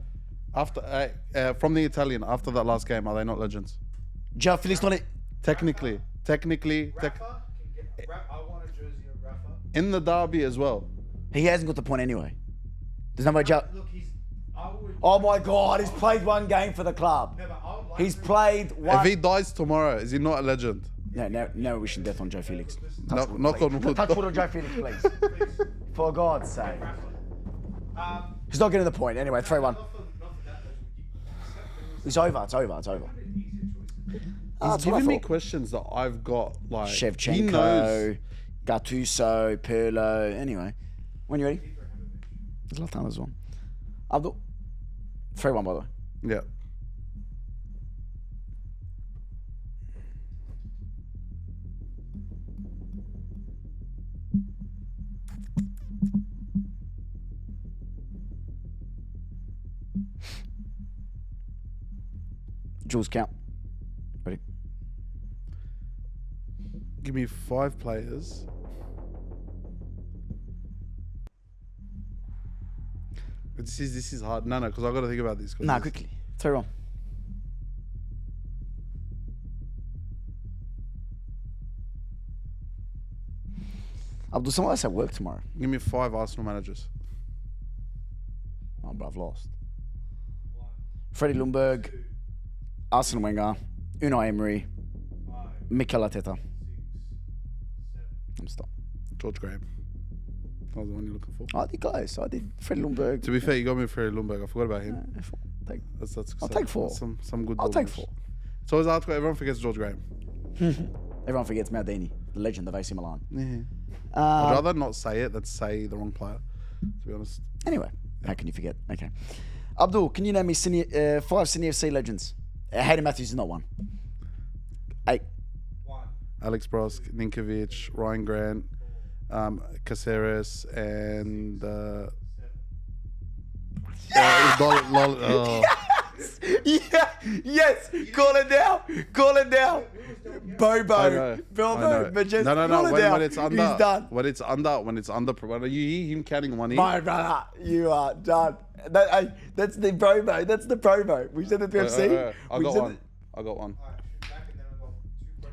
After from the Italian, after that last game, are they not legends? João Felix not it. Technically, Rafa can get. I want a jersey of Rafa. in the derby as well. He hasn't got the point anyway. There's no way João. Look, I would. Oh my God, he's played 1 game for the club. No, but I would like He's to- played 1. If he dies tomorrow, is he not a legend? No wishing death on João Felix. No, knock on wood. Touch wood on João Felix, please. For God's sake. He's not getting the point. Anyway, 3-1. Not for that. It's over. It's over. He's That's what I giving me thought. questions that I've got. Like he knows. Shevchenko, Gattuso, Pirlo. Anyway, when you ready? There's a lot of time as well. Abdul. 3-1, by the way. Yeah. Jules, count. Ready? Give me 5 players. This is hard. No, because I've got to think about this. 'cause Nah, this- quickly. 3-1. Abdul, someone else at work tomorrow. Give me 5 Arsenal managers. Oh, bro, I've lost. Freddie Ljungberg, Arsene Wenger, Unai Emery, Mikel Arteta. I'm stopped. George Graham. That was the one you're looking for. I did close. I did Freddie Ljungberg. To be fair, you got me Freddie Ljungberg. I forgot about him. Take- That's I'll take 4. Some good. I'll take ballers. 4. It's always hard to everyone forgets George Graham. Everyone forgets Maldini, the legend of AC Milan. I'd rather not say it than say the wrong player. To be honest. Anyway, how can you forget? Okay. Abdul, can you name me 5 Sydney FC legends? Hayden Matthews is not one. 8. Alex Brosk, Ninkovic, Ryan Grant, Caceres, and Yeah, yes, call it now. Bobo, I know. but just No. call it When down. it's under, He's done. when it's under, when you hear him counting money. My brother, you are done. That's the promo. That's the promo. We sent it to FC. I got one.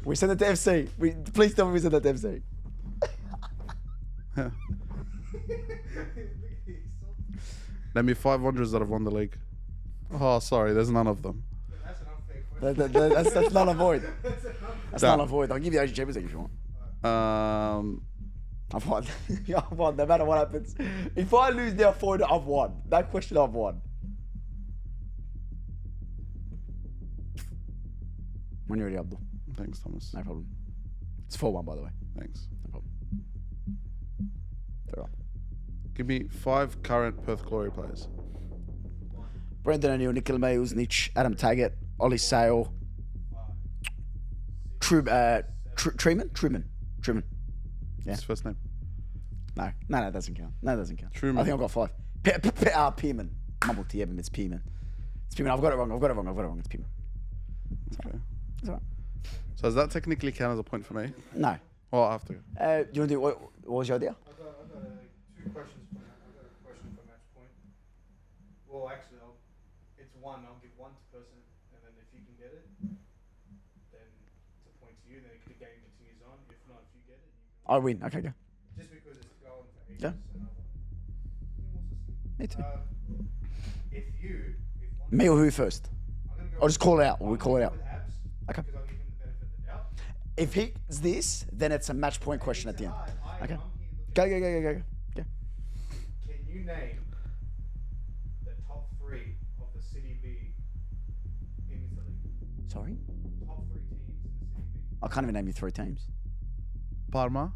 We sent it to FC. Please tell me we sent it to FC. Name me 5 Wanderers that have won the league. Oh, sorry, there's none of them. That's not a void. That's not a void. I'll give you Asian Champions League if you want. I've won. I've won, no matter what happens. If I lose now 4-0, I've won. That question, I've won. When you're ready, Abdul. Thanks, Thomas. No problem. It's 4-1, by the way. Thanks. No problem. They're right. Give me 5 current Perth Glory players. Brendan O'Neill, Nicola Milesnich, Adam Taggart, Ollie Sale, Truman. Yeah. His first name. No, that doesn't count. No, that doesn't count. Truman. I think I've got 5. Pearman. Mumble to It's Pearman. It's Pearman. I've got it wrong. It's Pearman. Okay. It's all right. So does that technically count as a point for me? No. Well, after. Do you want to do what was your idea? I've got 2 questions for I've got a question for match point. Well, actually, it's 1. I'll give 1 to person, and then if you can get it, then it's a point to you. Then the game continues on. If not, if you get it, you I win. Okay, go. can, just because it's going for ages. Yeah. And Me too. if one, Me or who first? I'm gonna go. I'll just call it out. We'll call it out. with Abz, Okay. because I'll give him the benefit of the doubt. If he's this, then it's a match point question at the end. Okay. I'm here Go. Can you name the top 3 of the City B in Italy? Sorry? Top 3 teams in the City B. I can't even name you 3 teams. Parma.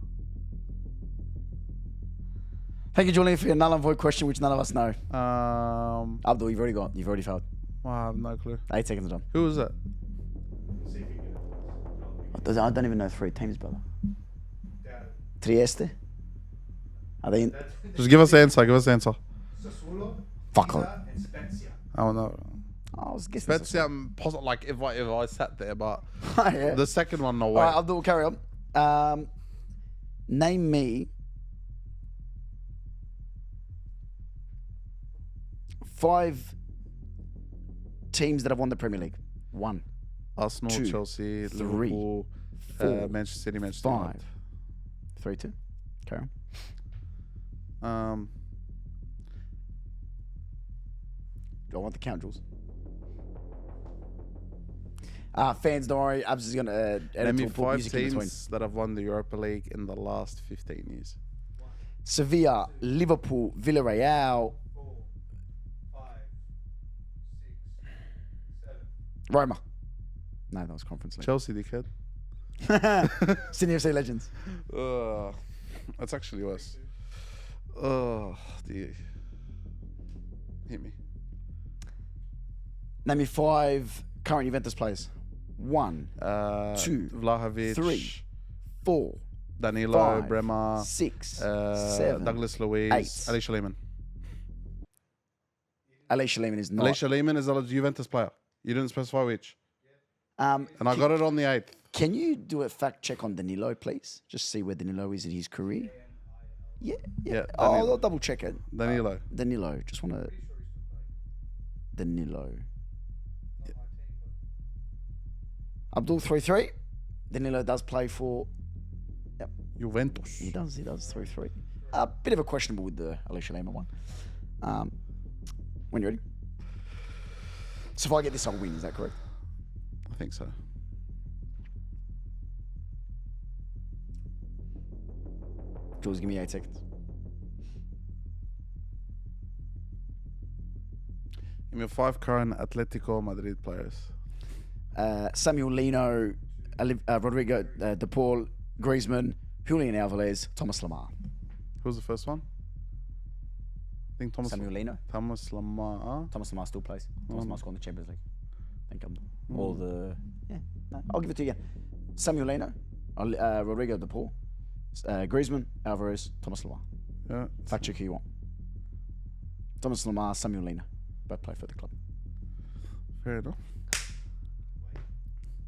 Thank you, Julian, for your null and void question, which none of us know. Well, Abdul, you've already failed. I have no clue. 8 seconds done. Who was that? See if you get it. I don't even know 3 teams, brother. Doubt it. Trieste? Are they in? Just give us the answer. Sassuolo, Fuck Pisa, off. and Spezia. I don't know. I was guessing. Spezia, I'm positive, like if I sat there, but Yeah. the second one, no All way. right, Abdul, carry on. Name me 5 teams that have won the Premier League. 1, Arsenal, 2, Chelsea, 3, Liverpool, 4, Manchester City, Manchester 5. United. 3-2. Carry on. I want the count, Jules. Fans, don't worry. Abz is going to Name me edit to put 5 music in between. teams that have won the Europa League in the last 15 years. Sevilla, Liverpool, Villarreal, 4, 5, 6, 7. Roma. No, that was Conference League. Chelsea, dickhead. Sydney FC Legends. That's actually worse. Oh, dear. Hit me. Name me 5 current Juventus players. 1, 2, Vlahovic, 3, 4, Danilo, 5, Bremer, 6, 7. Douglas Luiz, 8. Alicia Lehmann. Alicia Lehmann is not. Alicia Lehmann is a Juventus player. You didn't specify which. And I Can- got it on the 8th. Can you do a fact check on Danilo, please? Just see where Danilo is in his career. Yeah. Yeah, I'll double check it. Danilo. Danilo. Just want to. Danilo. Abdul 3-3. Danilo does play for. Yep, Juventus. he does 3-3. A bit of a questionable with the Alicia Lehmann one. When you're ready. So if I get this, I'll win. Is that correct? I think so. Jules, give me 8 seconds. Give me 5 current Atletico Madrid players. Samuel Lino, Rodrigo De Paul, Griezmann, Julian Alvarez, Thomas Lamar. Who was the first one? I think Thomas Lino. Thomas Lamar. Thomas Lamar still plays. Thomas Lamar scored in the Champions League. I think or the no, I'll give it to you again. Samuel Lino, Rodrigo De Paul, Griezmann, Alvarez, Thomas Lamar. Yeah. Fact check who you want. Thomas Lamar, Samuel Lino, both play for the club. Fair enough.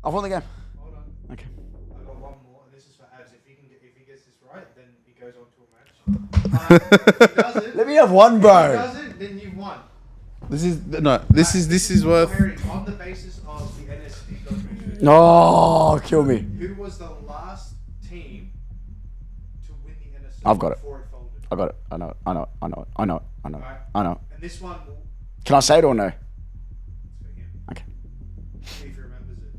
I've won the game. Hold on. Okay. I got one more, and this is for Abz. If he gets this right, then he goes on to a match. If he doesn't, Let me have one, if he bro. doesn't, then you've won. This is worth. Harry, on the basis of the NSD documentary, Oh, kill me. who was the last team to win the NSD I've got it. before it folded? I got it. I know. Right. I know. And this one will Can I say it or no? it's for him. Okay. See if he remembers it.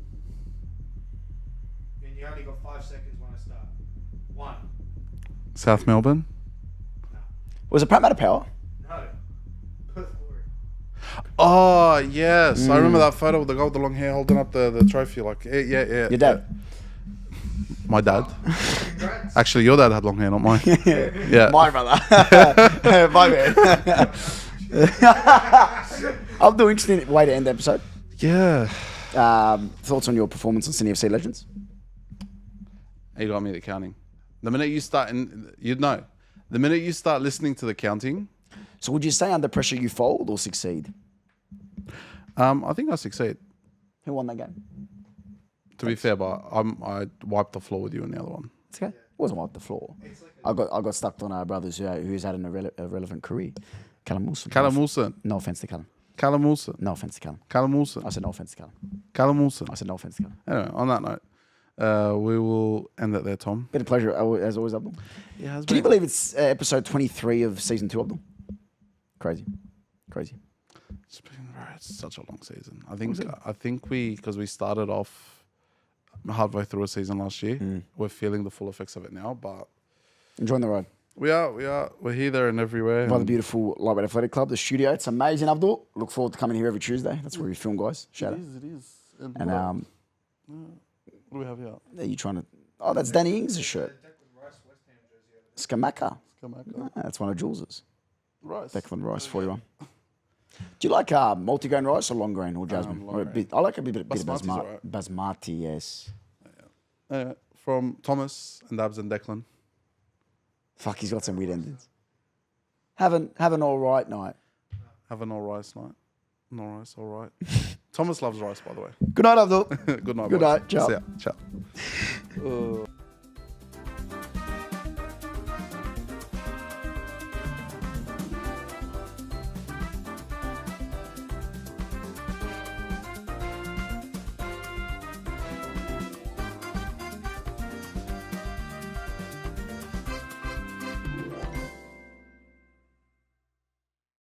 And you only got 5 seconds when I start. 1, South Melbourne. Was it Parramatta Power? No. Perth Glory. Oh yes, I remember that photo with the guy with the long hair holding up the trophy. Like yeah. Your dad? My dad. Congrats. Actually, your dad had long hair, not mine. Yeah. My brother. My man. Abdul, interesting way to end the episode. Yeah. Thoughts on your performance on Sydney FC Legends? You got me the counting. The minute you start, you'd know. The minute you start listening to the counting, So would you say under pressure you fold or succeed? I think I succeed. Who won that game? To be fair, but I wiped the floor with you in the other one. It's okay. It wasn't wipe the floor. I got stuck on our brothers who's had an irrelevant career. Callum Wilson. Callum Wilson. No offense to Callum. Callum Wilson. No offense to Callum. Callum Wilson. I said no offense to Callum. Callum Wilson. I said no offense to Callum. Anyway, on that note, we will end it there, Tom. Been a pleasure as always, Abdul. Yeah, Can you believe it's episode 23 of season 2, Abdul? Crazy. It's such a long season. I think because we started off halfway through a season last year, we're feeling the full effects of it now. But Enjoying the ride. we're here, there, and everywhere. By the and beautiful Lightweight Athletic Club, the studio. It's amazing, Abdul. Look forward to coming here every Tuesday. That's where we film, guys. Shout out. It is. And what do we have here? are you trying to? Oh, that's Danny Ings' shirt. Declan Rice West Ham jersey. Skamaka. Come back. Ah, that's one of Jules's. Rice. Declan Rice, 41. Do you like multi-grain rice or long grain or jasmine? long Or a grain. bit, I like a bit of Basmati's alright. basmati, yes. Anyway, from Thomas and Abz and Declan. Fuck, he's got some weird endings. Have an all right night. Have an all rice night. No rice, all right. Thomas loves rice, by the way. Good night, Abdul. Good night. Good boys. night. Ciao. See ya. Ciao.